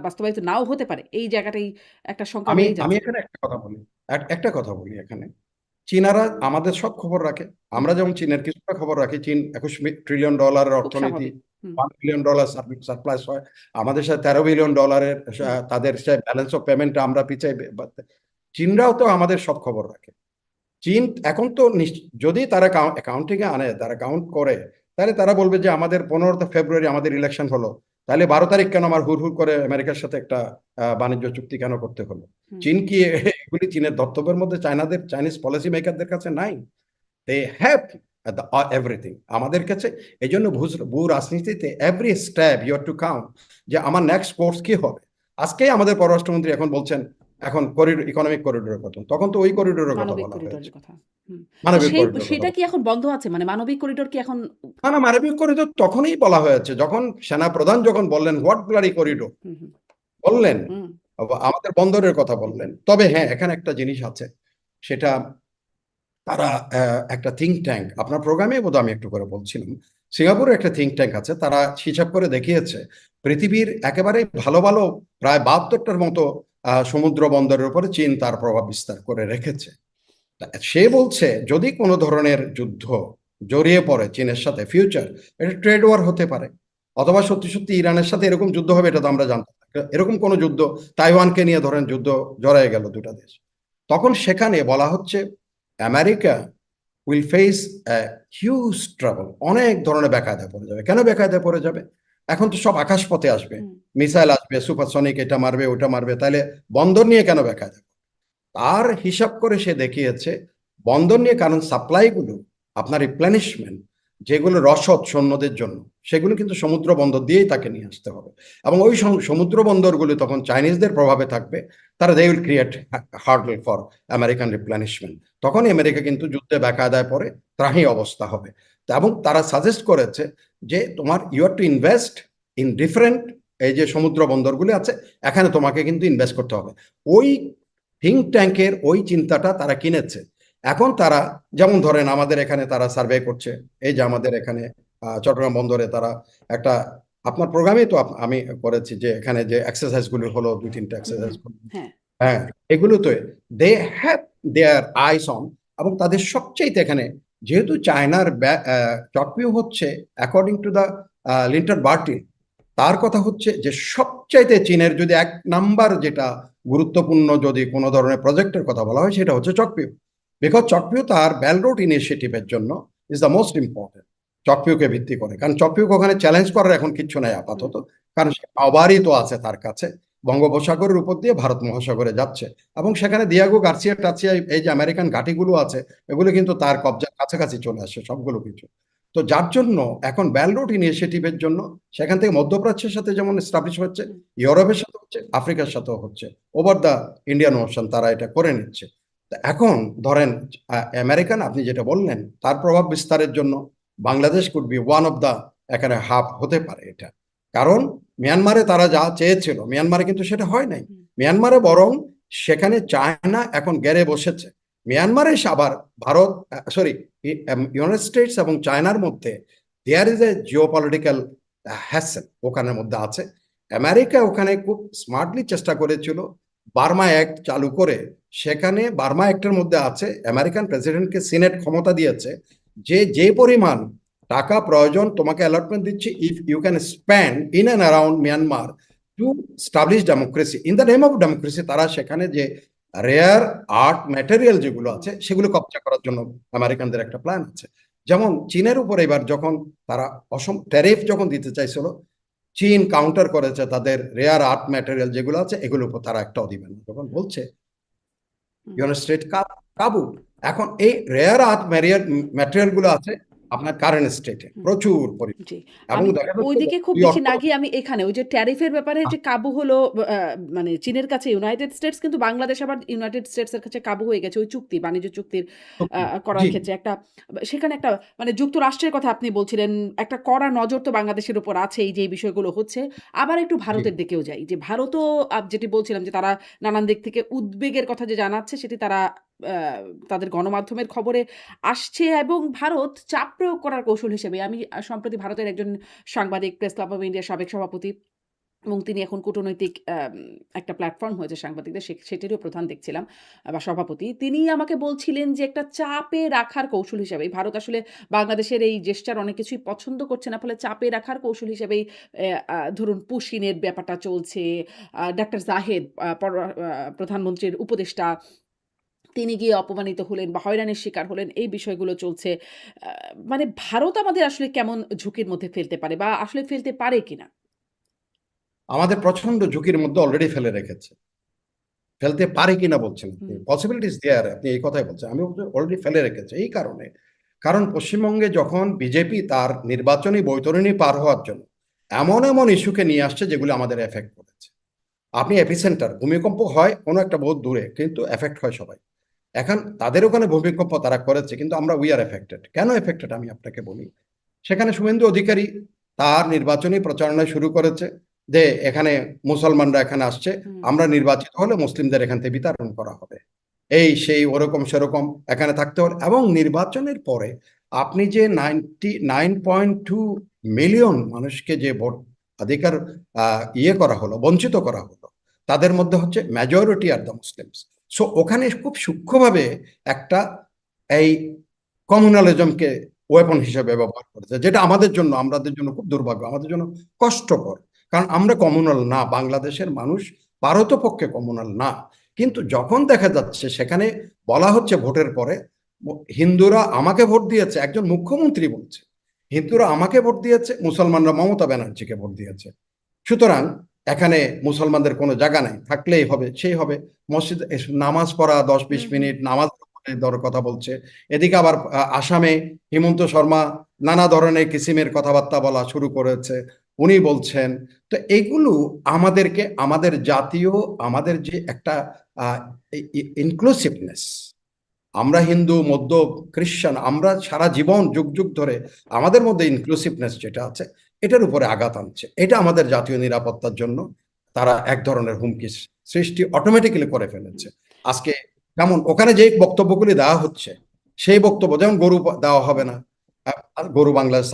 বাস্তবায়িত নাও হতে পারে। এই জায়গাটাই একটা শঙ্কা আমি রয়েই আমি যাচ্ছে। এখানে একটা কথা বলি এখানে, চীনারা আমাদের সব খবর রাখে, আমরা যেমন চীনের কিছুটা খবর রাখি, চীন $21 ট্রিলিয়ন খুব অর্থনীতি, স্বাভাবিক। হুম, $1 বিলিয়ন সারপ্লাস হয়, আমাদের সাথে $13 বিলিয়ন হুম, তাদের ব্যালেন্স অফ পেমেন্ট আমরা পিছাই, চীনরাও তো আমাদের সব খবর রাখে। চীন এখন তো যদি তারা অ্যাকাউন্টিং এ আনে, তারা কাউন্ট করে, তাহলে তারা বলবে যে আমাদের 15 ফেব্রুয়ারি আমাদের ইলেকশন হলো, তাহলে 12 তারিখ কেন আমার হুড় করে আমেরিকার সাথে একটা বাণিজ্য চুক্তি কেন করতে হলো? হুম। চীন কি এগুলি চীনের দপ্তরের মধ্যে চাইনিজ পলিসি মেকারদের কাছে নাই? দে হ্যাভ এভরিথিং আমাদের কাছে। এই জন্য ভূ রাজনীতিতে every step you to count, যে আমার নেক্সট কোর্স কি হবে। আজকেই আমাদের পররাষ্ট্রমন্ত্রী এখন বলছেন এখন ইকোনমিক করিডোরের কথা, তখন তো ওই করিডোরের কথা মানবিক বলা হয়েছে, করিডোরের কথা। হুম। তো মানবিক করিডোরের কথা সেটা কি এখন বন্ধ আছে? মানে মানবিক করিডোর কি এখন না না, মানবিক করিডোর তখনই বলা হয়েছে যখন সেনা প্রধান যখন বললেন হোয়াট ব্লাডি করিডোর হুম, হুম, বললেন, হুম, আমাদের বন্দরের কথা বললেন। তবে হ্যাঁ, এখানে একটা জিনিস আছে, সেটা তারা একটা থিঙ্ক ট্যাঙ্ক, আপনার প্রোগ্রামে বোধহয় আমি একটু করে বলছিলাম, সিঙ্গাপুরের একটা থিঙ্ক ট্যাঙ্ক আছে, তারা হিসাব করে দেখিয়েছে পৃথিবীর একেবারে ভালো ভালো প্রায় 72টার মতো সমুদ্র বন্দরের উপরে চীন তার প্রভাব বিস্তার করে রেখেছে। সে বলছে যদি কোনো ধরনের যুদ্ধ জড়িয়ে পড়ে চীনের সাথে ফিউচার, এটা ট্রেড ওয়ার হতে পারে, অথবা সত্যি সত্যি ইরানের সাথে এরকম যুদ্ধ হবে, এটা তো আমরা জানতাম না। এরকম কোনো যুদ্ধ, তাইওয়ানকে নিয়ে ধরেন যুদ্ধ জড়ায় গেল দুটা দেশ, তখন সেখানে বলা হচ্ছে America will face huge trouble, অনেক ধরনের বেকায়দায় পড়ে যাবে। কেন বেকায়দায় পড়ে যাবে? এখন তো সব আকাশপথে আসবে, হুম। মিসাইল আসবে, সুপারসনিক, এটা মারবে ওটা মারবে, তাহলে বন্দর নিয়ে কেন বেকায়দা? তার হিসাব করে সে দেখিয়েছে বন্দর নিয়ে, কারণ সাপ্লাইগুলো আপনার রিপ্লেনিশমেন্ট যেগুলো রসদ সৈন্যদের জন্য, সেগুলো কিন্তু সমুদ্র বন্দর দিয়েই তাকে নিয়ে আসতে হবে, এবং ওই সমুদ্র বন্দরগুলো তখন চাইনিজদের প্রভাবে থাকবে, তারা they will create hurdle for American replenishment, তখনই আমেরিকা কিন্তু যুদ্ধে বেকায়দায় পড়ে ত্রাহি অবস্থা হবে। এবং তারা সাজেস্ট করেছে যে তোমার you have to invest in different, এই যে সমুদ্র বন্দরগুলি আছে এখানে তোমাকে কিন্তু ইনভেস্ট করতে হবে। ওই থিঙ্ক ট্যাঙ্কের ওই চিন্তাটা তারা কিনেছে। এখন তারা যেমন ধরেন আমাদের এখানে তারা সার্ভে করছে, এই যে আমাদের এখানে চট্টগ্রাম বন্দরে তারা একটা, আপনার প্রোগ্রামেই তো আমি করেছি যে এখানে যে এক্সারসাইজ গুলি হলো, 2-3টা হুম, এক্সারসাইজ, হ্যাঁ, হ্যাঁ, এগুলোতে they have their ice on. এবং তাদের সবচাইতে এখানে, যেহেতু চায়নার চকভিউ হচ্ছে অ্যাকর্ডিং টু দ্য লিন্টার বার্টিন, তার কথা হচ্ছে যে সবচাইতে চীনের যদি এক নাম্বার যেটা গুরুত্বপূর্ণ যদি কোনো ধরনের প্রজেক্টের কথা বলা হয় সেটা হচ্ছে চকভিউ। বিকজ চকভিউ তার বেল রোড ইনিশিয়েটিভের জন্য ইজ দ্য মোস্ট ইম্পর্টেন্ট, চকভিউকে ভিত্তি করে। কারণ চকভিউকে ওখানে চ্যালেঞ্জ করার এখন কিচ্ছু নাই আপাতত, কারণ সে আবারই তো আছে তার কাছে, বঙ্গোপসাগরের উপর দিয়ে ভারত মহাসাগরে যাচ্ছে, এবং সেখানে দিয়াগো গার্সিয়া টার্সিয়া এই যে আমেরিকান ঘাঁটিগুলো আছে এগুলো কিন্তু তার কবজার কাছাকাছি চলে আসে সবগুলো কিছু। তো যার জন্য এখন বেল রোড ইনিশিয়েটিভের জন্য সেখান থেকে মধ্যপ্রাচ্যের সাথে যেমন এস্টাবলিশ হচ্ছে, ইউরোপের সাথে হচ্ছে, আফ্রিকার সাথেও হচ্ছে, ওভার দ্য ইন্ডিয়ান ওশান তারা এটা করে নিচ্ছে। তো এখন ধরেন আমেরিকান, আপনি যেটা বললেন, তার প্রভাব বিস্তারের জন্য Bangladesh could be one of the এখানে হাব হতে পারে এটা। কারণ মিয়ানমারে তারা যা চেয়েছিল, মিয়ানমারে কিন্তু সেটা হয় নাই। মিয়ানমারে বরং সেখানে চায়না এখন গেড়ে বসেছে। মিয়ানমারে আবার ভারত, সরি, ইউনাইটেড স্টেটস এবং চায়নার মধ্যে there is a geopolitical hassle ওখানের মধ্যে আছে। আমেরিকা ওখানে খুব স্মার্টলি চেষ্টা করেছিল বার্মা অ্যাক্ট চালু করে, সেখানে বার্মা অ্যাক্টের মধ্যে আছে আমেরিকান প্রেসিডেন্টকে সিনেট ক্ষমতা দিয়েছে যে যে পরিমাণ টাকা প্রয়োজন তোমাকে অ্যালটমেন্ট দিচ্ছি, if you can spend in and around Myanmar to establish democracy, in the name of democracy, তারা সেখানে যে রেয়ার আর্ট ম্যাটেরিয়াল যেগুলো আছে সেগুলো কবজা করার জন্য আমেরিকানদের একটা প্ল্যান আছে। যেমন চীনের উপর এবার যখন তারা ট্যারিফ যখন দিতে চাইছিল, চীন কাউন্টার করেছে, তাদের রেয়ার আর্ট ম্যাটেরিয়াল যেগুলো আছে এগুলোর উপর তারা একটাও দিবেন না, তখন বলছে ইউনাইটেড স্টেট কাবু। এখন এই রেয়ার আর্থ ম্যাটেরিয়াল গুলো আছে আপনার কারেন্ট স্টেটে প্রচুর পরিমাণ, জি। এবং আমি দেখা যাচ্ছে ওইদিকে খুব ওই বেশি অর্থ, না গিয়ে আমি এখানে ওই যে ট্যারিফের ব্যাপারে যে কাবু হলো, আ মানে চীনের কাছে ইউনাইটেড স্টেটস, কিন্তু বাংলাদেশ আবার ইউনাইটেড স্টেটস এর কাছে কাবু হয়ে গেছে ওই চুক্তি, বাণিজ্য চুক্তির করার জি ক্ষেত্রে একটা, সেখানে একটা মানে যুক্তরাষ্ট্রের কথা আপনি বলছিলেন, একটা কড়া নজর তো বাংলাদেশের উপর আছেই যে এই বিষয়গুলো হচ্ছে। আবার একটু জি ভারতের দিকেও যাই। যে ভারতও যেটি বলছিলাম যে তারা নানান দিক থেকে উদ্বেগের কথা যে জানাচ্ছে সেটি তারা আ তাদের গণমাধ্যমের খবরে আসছে, এবং ভারত চাপ প্রয়োগ করার কৌশল হিসেবে, আমি সম্প্রতি ভারতের একজন সাংবাদিক, প্রেস ক্লাব অফ ইন্ডিয়ার সাবেক সভাপতি, এবং তিনি এখন কূটনৈতিক একটা প্ল্যাটফর্ম হয়েছে সাংবাদিকদের, সেটিরও প্রধান দেখছিলাম বা সভাপতি। তিনি আমাকে বলছিলেন যে একটা চাপে রাখার কৌশল হিসেবেই ভারত আসলে বাংলাদেশের এই জেস্চার অনেক কিছুই পছন্দ করছে না। ফলে চাপে রাখার কৌশল হিসেবেই ধরুন পুশিনের ব্যাপারটা চলছে। ডাক্তার জাহেদ প্রধানমন্ত্রীর উপদেষ্টা, তিনি গিয়ে অপমানিত হলেন বা হয়রানির শিকার হলেন, এই বিষয়গুলো চলছে। আ মানে ভারত আমাদের আসলে কেমন ঝুঁকির মধ্যে ফেলতে পারে বা আসলে ফেলতে পারে কিনা? আমাদের প্রচন্ড ঝুঁকির মধ্যে অলরেডি ফেলে রেখেছে। ফেলতে পারে কিনা বলছেন আপনি, হুম, পসিবিলিটিস দেয়ার, আপনি এই কথাই বলছেন, আমি অলরেডি ফেলে রেখেছে এই কারণে, কারণ পশ্চিমবঙ্গে যখন বিজেপি তার নির্বাচনী বৈতরণী পার হওয়ার জন্য এমন এমন ইস্যুকে নিয়ে আসছে যেগুলো আমাদের এফেক্ট করেছে। আপনি এপিসেন্টার, ভূমিকম্প হয় কোনো একটা বহুত দূরে, কিন্তু এফেক্ট হয় সবাই। এখন তাদের ওখানে ভূমিকম্প তারা করেছে, কিন্তু আমরা উই আর এফেক্টেড। কেন এফেক্টেড আমি আপনাকে বলি। সেখানে শুভেন্দু অধিকারী তার নির্বাচনী প্রচারণা শুরু করেছে যে এখানে মুসলমানরা এখানে আসছে, হুম, আমরা নির্বাচিত হলে মুসলিমদের এখান থেকে বিতাড়ন করা হবে, এই সেই ওরকম সেরকম এখানে থাকতে হলে। এবং নির্বাচনের পরে আপনি যে 99.2 মিলিয়ন মানুষকে যে ভোট অধিকার ইয়ে করা হলো, বঞ্চিত করা হলো, তাদের মধ্যে হচ্ছে majority are the Muslims. So ওখানে খুব সূক্ষ্মভাবে একটা এই কমিউনালিজমকে ওয়েপন হিসেবে ব্যবহার করেছে, যেটা আমাদের জন্য খুব দুর্ভাগ্য, আমাদের জন্য কষ্টকর। কারণ আমরা কমিউনাল না, বাংলাদেশের মানুষ পারতপক্ষে কমিউনাল না। কিন্তু যখন দেখা যাচ্ছে সেখানে বলা হচ্ছে ভোটের পরে হিন্দুরা আমাকে ভোট দিয়েছে, একজন মুখ্যমন্ত্রী বলছে হিন্দুরা আমাকে ভোট দিয়েছে, মুসলমানরা মমতা ব্যানার্জিকে ভোট দিয়েছে, সুতরাং এখানে মুসলমানদের কোনো জায়গা নাই, থাকলেই হবে সেই হবে। মসজিদ নামাজ পড়া 10-20 হুম, হুম। মিনিট নামাজ ধর কথা বলছে। এদিকে আবার আসামে হিমন্ত শর্মা নানা ধরনের কিসিমের কথাবার্তা বলা শুরু করেছে, উনি বলছেন। তো এগুলো আমাদেরকে আমাদের জাতীয়, আমাদের যে একটা ইনক্লুসিভনেস, আমরা হিন্দু মধ্য খ্রিস্টান, আমরা সারা জীবন যুগ যুগ ধরে আমাদের মধ্যে ইনক্লুসিভনেস যেটা আছে এটার উপরে আঘাত আনছে। এটা আমাদের জাতীয় নিরাপত্তার জন্য তারা এক ধরনের হুমকি সৃষ্টি অটোমেটিক্যালি করে ফেলেছে। আজকে যেমন ওখানে যে বক্তব্যগুলি দেওয়া হচ্ছে সেই বক্তব্য, যেমন গরু দেওয়া হবে না, গরু বাংলার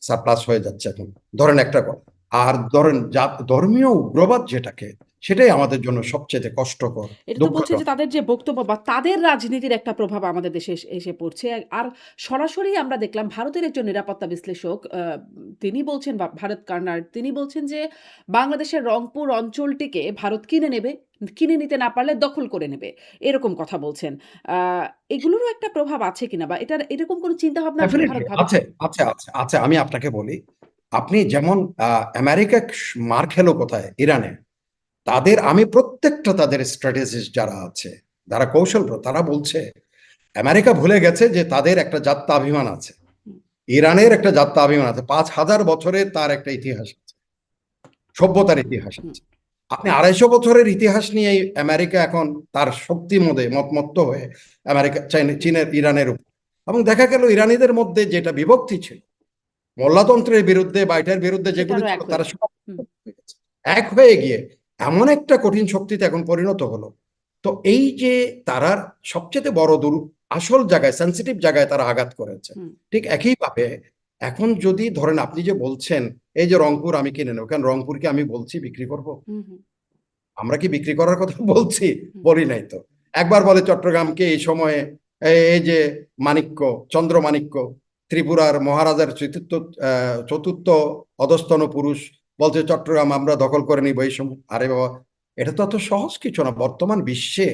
সারপ্লাস হয়ে যাচ্ছে এখন, ধরেন একটা কথা। আর ধরেন ধর্মীয় উগ্রবাদ যেটাকে, সেটাই আমাদের জন্য সবচেয়ে কষ্টকর, এটা তো বলছে দুঃখজনক। যে তাদের যে বক্তব্য বা তাদের রাজনীতির একটা প্রভাব আমাদের দেশে এসে পড়ছে। আর সরাসরি আমরা দেখলাম ভারতের একজন নিরাপত্তা বিশ্লেষক তিনি বলছেন বা ভারত কর্নার তিনি বলছেন যে বাংলাদেশের রংপুর অঞ্চলটিকে ভারত কিনে নেবে। কিনে নিতে না পারলে দখল করে নেবে। এরকম কথা বলছেন। আ এগুলোরও একটা প্রভাব আছে কিনা বা এটার এরকম কোনো চিন্তাভাবনা আসলে ডেফিনেটলি ভারত আছে, ভাবছে? আছে, আছে, আছে। আমি আপনাকে বলি, আপনি যেমন আমেরিকা মার খেলো কোথায়? ইরানে। আমি প্রত্যেকটা তাদের স্ট্র্যাটেজিস্ট যারা আছে, যারা তারা বলছে আমেরিকা ভুলে গেছে যে তাদের একটা জাত্যাভিমান আছে। হুম, ইরানের একটা জাত্যাভিমান আছে, 5,000 বছরের তার একটা ইতিহাস আছে, সভ্যতার ইতিহাস হুম, আছে। আপনি 250 বছরের ইতিহাস নিয়ে আমেরিকা এখন তার শক্তি মদে মত্ত হয়ে হুম। চীনের ইরানের উপর, এবং দেখা গেল ইরানিদের মধ্যে যেটা বিভক্তি ছিল মোল্লাতন্ত্রের বিরুদ্ধে বা এটার বিরুদ্ধে সেটা যেগুলো আরো ছিল, এক তারা হয়েছে। সব হুম, এক হয়ে গিয়ে এমন একটা কঠিন শক্তিতে এখন পরিণত হলো। তো এই যে তারা সবচেয়ে বড় আসল জায়গায়, সেন্সিটিভ জায়গায় তারা আঘাত করেছে। হুম, ঠিক একইভাবে এখন যদি ধরেন আপনি যে বলছেন এই যে রংপুর আমি কিনে নেব, কারণ রংপুরকে আমি বলছি বিক্রি করব? হুম, হুম, আমরা কি বিক্রি করার কথা বলছি? হুম, বলি নাই তো। একবার বলে চট্টগ্রামকে এই সময়ে, এই যে মাণিক্য, চন্দ্রমাণিক্য, ত্রিপুরার মহারাজার চতুর্থ অধস্তন পুরুষ, বলছে চট্টগ্রাম আমরা দখল করে নিব এই সময়। আরে বাবা, এটা তো অত সহজ কিছু না। বর্তমান বিশ্বে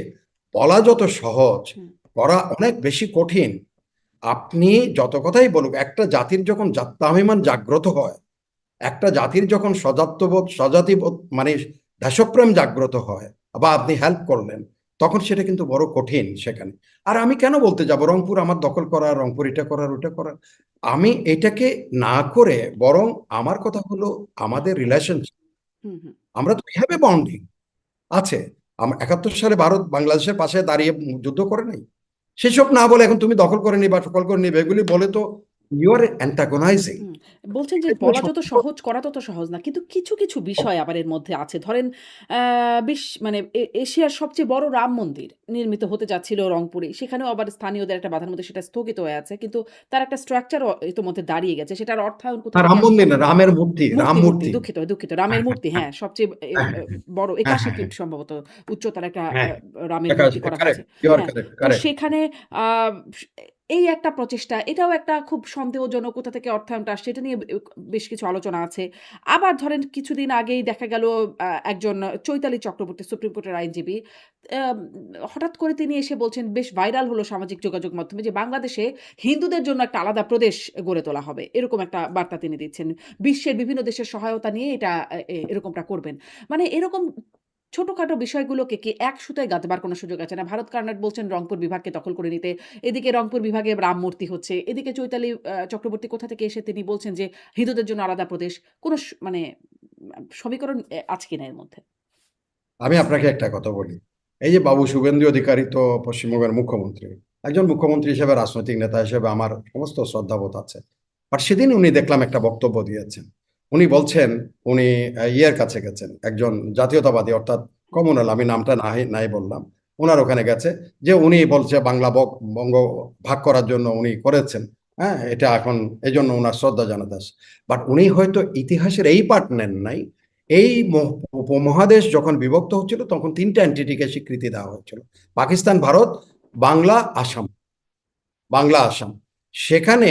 বলা যত সহজ, হুম, করা অনেক বেশি কঠিন। আপনি যত কথাই বলুক, একটা জাতির যখন জাত্যাভিমান জাগ্রত হয়, একটা জাতির যখন স্বজাতিবোধ মানে দেশপ্রেম জাগ্রত হয়, বা আপনি হেল্প করলেন, তখন সেটা কিন্তু বড় কঠিন সেখানে। আর আমি কেন বলতে যাব রংপুর আমার দখল করা, রংপুর এটা করার ওটা করার? আমি এটাকে না করে বরং আমার কথা হলো আমাদের রিলেশনশিপ। হুম, হুম। আমরা তো এভাবে বন্ডিং আছে। 71 সালে ভারত বাংলাদেশের পাশে দাঁড়িয়ে যুদ্ধ করে নাই। সেসব না বলে এখন তুমি দখল করে নিবা, দখল করে নিবে, এগুলি বলে তো ইউ আর অ্যান্টাগোনাইজিং। হুম, বলছেন যে বলা যত সহজ করা তত সহজ না। কিন্তু কিছু, কিছু বিষয় আবার এর মধ্যে আছে। ধরেন মানে এশিয়ার সবচেয়ে বড় রাম মন্দির নির্মিত হতে যাচ্ছিল রংপুরে। সেখানেও আবার স্থানীয়দের একটা বাধার মধ্যে সেটা স্থগিত হয়ে আছে। কিন্তু তার একটা স্ট্রাকচার ইতোমধ্যে দাঁড়িয়ে গেছে। সেটার অর্থায়ন কোথা থেকে রাম আসবে? মন্দির না, রামের মূর্তি, রাম মূর্তি মূর্তি। দুঃখিত, দুঃখিত। রামের মূর্তি হ্যাঁ, সবচেয়ে হ্যাঁ, হ্যাঁ, বড় হ্যাঁ, ৮১ হ্যাঁ, ফিট সম্ভবত উচ্চতার একটা হ্যাঁ, রামের মূর্তি করা হয়েছে। কারেক্ট, ইউ আর হ্যাঁ, কারেক্ট, তো কারেক্ট। সেখানে আ এই একটা প্রচেষ্টা, এটাও একটা খুব সন্দেহজনক কোথা থেকে অর্থায়নটা আসছে এটা নিয়ে বেশ কিছু আলোচনা আছে। আবার ধরেন কিছুদিন আগেই দেখা গেল একজন চৈতালি চক্রবর্তী সুপ্রিম কোর্টের আইনজীবী আম হঠাৎ করে তিনি এসে বলছেন বেশ ভাইরাল হলো সামাজিক যোগাযোগ মাধ্যমে যে বাংলাদেশে হিন্দুদের জন্য একটা আলাদা প্রদেশ গড়ে তোলা হবে। এরকম একটা বার্তা তিনি দিচ্ছেন। বিশ্বের বিভিন্ন দেশের সহায়তা নিয়ে এটা এরকমটা করবেন। মানে এরকম ছোটখাটো বিষয়গুলোকে কি এক সুতায় গাঁথবার কোনো সুযোগ আছে না? ভারত কর্নার বলছেন রংপুর বিভাগকে দখল করে নিতে। এদিকে রংপুর বিভাগে রাম মূর্তি হচ্ছে। এদিকে চৈতালি চক্রবর্তী কোথা থেকে এসে তিনি বলছেন যে হিন্দুদের জন্য আলাদা প্রদেশ। কোন মানে সমীকরণ আছে কিনা এর মধ্যে? আমি আপনাকে একটা কথা বলি। এই যে বাবু শুভেন্দু অধিকারী তো পশ্চিমবঙ্গের মুখ্যমন্ত্রী। একজন মুখ্যমন্ত্রী হিসেবে, রাজনৈতিক নেতা হিসেবে আমার সমস্ত শ্রদ্ধাবোধ আছে। আর সেদিন উনি দেখলাম একটা বক্তব্য দিয়েছেন। উনি বলছেন উনি ইয়ের কাছে গেছেন, একজন জাতীয়তাবাদী অর্থাৎ কমনাল, আমি নামটা নাই বললাম, ওনার ওখানে গেছে, যে উনি বলছে বাংলা বঙ্গ ভাগ করার জন্য উনি করেছেন। হ্যাঁ, এটা এখন এই জন্য ওনার শ্রদ্ধা জানাতে আসে। বাট উনি হয়তো ইতিহাসের এই পার্ট নেন নাই। এই উপমহাদেশ যখন বিভক্ত হচ্ছিল তখন তিনটা এন্টিটিকে স্বীকৃতি দেওয়া হয়েছিল: পাকিস্তান, ভারত, বাংলা, আসাম। বাংলা আসাম। সেখানে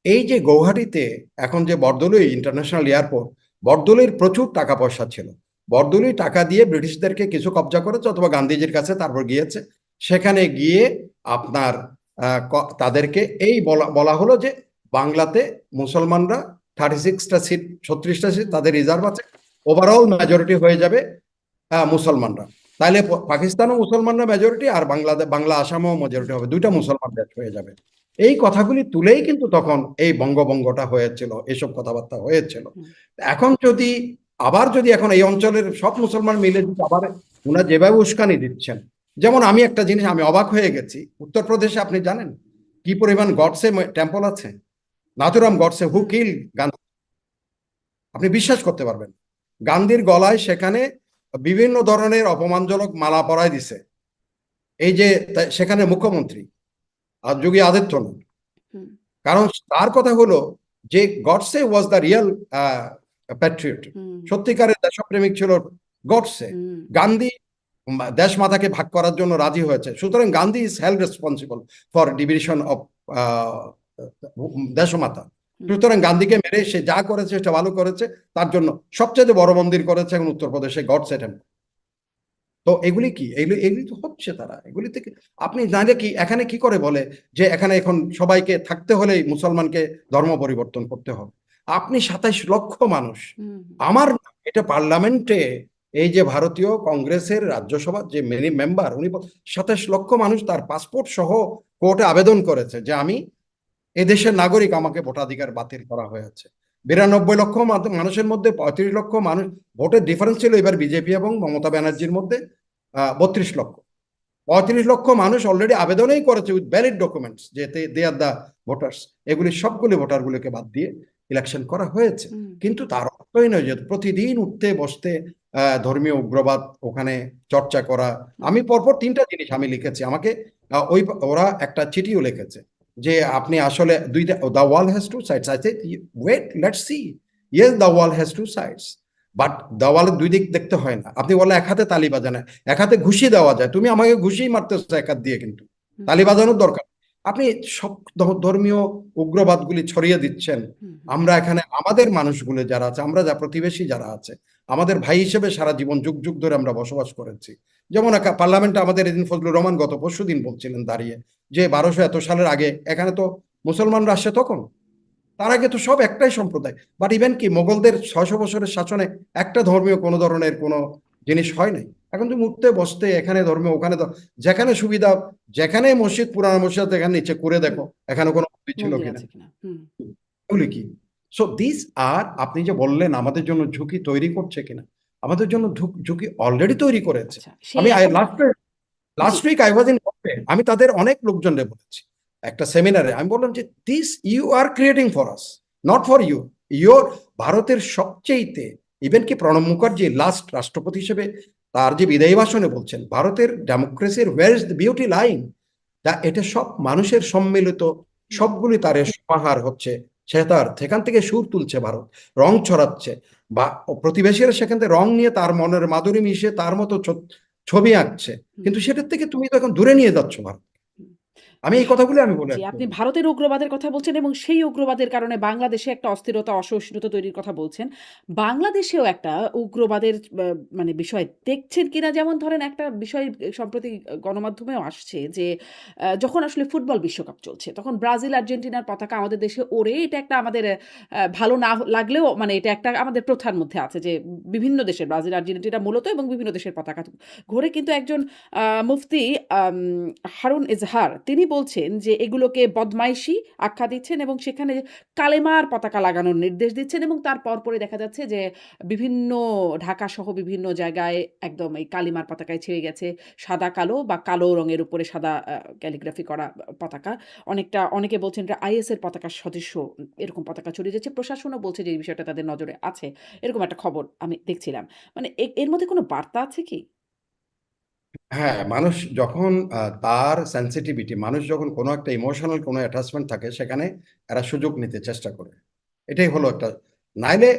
এই যে গৌহাটিতে এখন যে বরদলৈ ইন্টারন্যাশনাল এয়ারপোর্ট, বরদলৈর প্রচুর টাকা পয়সা ছিল। বরদলৈ টাকা দিয়ে ব্রিটিশদেরকে কিছু কবজা করেছে, অথবা গান্ধীজির কাছে তারপর গিয়েছে। সেখানে গিয়ে আপনার তাদেরকে এই বলা বলা হলো যে বাংলাতে মুসলমানরা 36টা সিট, 36টা সিট হুম, তাদের রিজার্ভ আছে, ওভারঅল মেজরিটি হয়ে যাবে মুসলমানরা। তাহলে পাকিস্তানও মুসলমানরা মেজরিটি, আর বাংলা আসামও মেজরিটি হবে, দুইটা মুসলমান দেশ হয়ে যাবে। এই কথাগুলি তুলেই কিন্তু তখন এই বঙ্গভঙ্গটা হয়েছিল, এসব কথাবার্তা হয়েছিল। হুম, এখন যদি যদি এখন এই অঞ্চলের সব মুসলমান মিলে যদি আবার ওনারা যেভাবে উস্কানি দিচ্ছেন, যেমন আমি একটা জিনিস আমি অবাক হয়ে গেছি, উত্তরপ্রদেশে আপনি জানেন কি পরিমাণ গডসে টেম্পল আছে? নাথুরাম গডসে, হু হুম, কিল গান্ধী, আপনি বিশ্বাস করতে পারবেন গান্ধীর গলায় সেখানে বিভিন্ন ধরনের অপমানজনক মালা পরায় দিছে এই যে সেখানে মুখ্যমন্ত্রী আর যোগী আদিত্যনাথ। হুম। কারণ তার কথা হলো যে Godse was the real patriot, hmm, সত্যিকারের দেশপ্রেমিক ছিল গডসে। হুম, গান্ধী দেশ মাতাকে ভাগ করার জন্য রাজি হয়েছে, সুতরাং Gandhi is held responsible for division of দেশমাতা। হুম, সুতরাং গান্ধীকে মেরে সে যা করেছে সেটা ভালো করেছে, তার জন্য সবচেয়ে বড় মন্দির করেছে এখন উত্তরপ্রদেশে গডসে টেম্পল। তো এগুলি কি, এগুলি এগুলি তো হচ্ছে তারা এগুলি থেকে। আপনি জানলে কি এখানে কি করে বলে যে এখানে এখন সবাইকে থাকতে হলেই মুসলমানকে ধর্ম পরিবর্তন করতে হবে? আপনি 27 লক্ষ মানুষ, হুম, আমার এটা পার্লামেন্টে, এই যে ভারতীয় কংগ্রেসের রাজ্যসভা যে মেম্বার উনি 27 লক্ষ মানুষ তার পাসপোর্ট সহ কোর্টে আবেদন করেছে যে আমি এদেশের নাগরিক, আমাকে ভোটাধিকার বাতিল করা হয়েছে। 92 লক্ষ মানুষের মধ্যে 35 লক্ষ মানুষ ভোটের ডিফারেন্স ছিল এবার বিজেপি এবং মমতা ব্যানার্জির মধ্যে 32 লক্ষ। 35 লক্ষ মানুষ অলরেডি আবেদনই করেছে উইথ ভ্যালিড ডকুমেন্টস যে দে আর দ্য ভোটার্স। এগুলি সবগুলি ভোটারগুলোকে বাদ দিয়ে ইলেকশন করা হয়েছে। হুম, কিন্তু তার অর্থই নয় যে প্রতিদিন উঠতে বসতে ধর্মীয় উগ্রবাদ ওখানে চর্চা করা। হুম, আমি পরপর 3টা জিনিস আমি লিখেছি, আমাকে ওই ওরা একটা চিঠিও লিখেছে যে আপনি আসলে দুইটা, the wall has two sides. I say wait let's see, yes the wall has two sides, but দেওয়ালের দুই দিক দেখতে হয় না। আপনি বলে এক হাতে তালি বাজানো, এক হাতে ঘুষি দেওয়া যায়, তুমি আমাকে ঘুষি মারতেছো এক হাত দিয়ে, কিন্তু হুম, তালি বাজানোর দরকার। আপনি সব ধর্মীয় উগ্রবাদগুলি ছড়িয়ে দিচ্ছেন। হুম, আমরা এখানে আমাদের মানুষগুলো যারা আছে, আমরা যা প্রতিবেশী যারা আছে, আমাদের ভাই হিসেবে সারা জীবন যুগ যুগ ধরে আমরা বসবাস করেছি। যেমন পার্লামেন্টে আমাদের এদিন ফজলুর রহমান গত পরশুদিন বলছিলেন দাঁড়িয়ে যে 1200 এত সালের আগে এখানে তো মুসলমানরা আসছে তখন, তার আগে তো সব একটাই সম্প্রদায়। বাট ইভেন কি মোগলদের 600 বছরের শাসনে একটা ধর্মীয় কোনো ধরনের কোনো জিনিস হয় নাই। এখন তুমি উঠতে বসতে এখানে ধর্মীয় ওখানে যেখানে সুবিধা, যেখানে মসজিদ, পুরানো মসজিদ, এখানে নিচে করে হুম, দেখো এখানে কোনো মন্দির ছিল মন্দির কিনা, আছে কিনা, হুম, এগুলি কি? সো দিস আর আপনি যে বললেন আমাদের জন্য ঝুঁকি তৈরি করছে কিনা, আমাদের জন্য ঝুঁকি অলরেডি তৈরি করেছে। আচ্ছা সেই আমি এখন জি, last week I was in Bombay, আমি তাদের অনেক লোকজনদের বলেছি একটা সেমিনারে, আমি বললাম যে this you are creating for us, not for you. Your ভারতের সবচেয়েতে, ইভেন কি প্রণব মুখার্জি লাস্ট রাষ্ট্রপতি হিসেবে তার যে বিদায়ী ভাষণে বলছেন ভারতের ডেমোক্রেসির where is the beauty line, তা এটা সব মানুষের সম্মিলিত, হুম, সবগুলি তারের সমাহার হচ্ছে। সে তার সেখান থেকে সুর তুলছে ভারত, রং ছড়াচ্ছে, বা প্রতিবেশীরা সেখান থেকে রং নিয়ে তার মনের মাধুরী মিশিয়ে তার মতো ছবি আঁকছে। হুম, কিন্তু সেটার থেকে তুমি তো এখন দূরে নিয়ে যাচ্ছ ভারত। হুম। আমি এই কথাগুলো আমি বলে জি, আসছি। আপনি ভারতের উগ্রবাদের কথা বলছেন এবং সেই উগ্রবাদের কারণে বাংলাদেশে একটা অস্থিরতা, অসহিষ্ণুতা তৈরির কথা বলছেন। বাংলাদেশেও একটা উগ্রবাদের মানে বিষয় দেখছেন কিনা? যেমন ধরেন একটা বিষয় সম্প্রতি গণমাধ্যমেও আসছে যে, যখন আসলে ফুটবল বিশ্বকাপ চলছে, তখন ব্রাজিল, আর্জেন্টিনার পতাকা আমাদের দেশে ওড়ে। এটা একটা আমাদের ভালো না লাগলেও মানে এটা একটা আমাদের প্রথার মধ্যে আছে যে, বিভিন্ন দেশের ব্রাজিল, আর্জেন্টিনা মূলত এবং বিভিন্ন দেশের পতাকা ঘোরে। কিন্তু একজন মুফতি আম হারুন এজাহার তিনি বলছেন যে এগুলোকে বদমাইশি আখ্যা দিচ্ছেন এবং সেখানে কালেমার পতাকা লাগানোর নির্দেশ দিচ্ছেন এবং তার পরপরই দেখা যাচ্ছে যে বিভিন্ন ঢাকাসহ বিভিন্ন জায়গায় একদম এই কালিমার পতাকায় ছেয়ে গেছে সাদা কালো বা কালো রঙের উপরে সাদা ক্যালিগ্রাফি করা পতাকা। অনেকে বলছেন এটা আইএস এর পতাকার সদৃশ্য এরকম পতাকা ছড়িয়ে যাচ্ছে। প্রশাসনও বলছে যে এই বিষয়টা তাদের নজরে আছে। এরকম একটা খবর আমি দেখছিলাম। মানে এর মধ্যে কোনো বার্তা আছে কি? হ্যাঁ, মানুষ যখন তার সেন্সিটিভিটি, মানুষ যখন কোনো একটা ইমোশনাল কোনো অ্যাটাচমেন্ট থাকে সেখানে এরা সুযোগ নিতে চেষ্টা করে। এটাই হলো একটা, নাইলে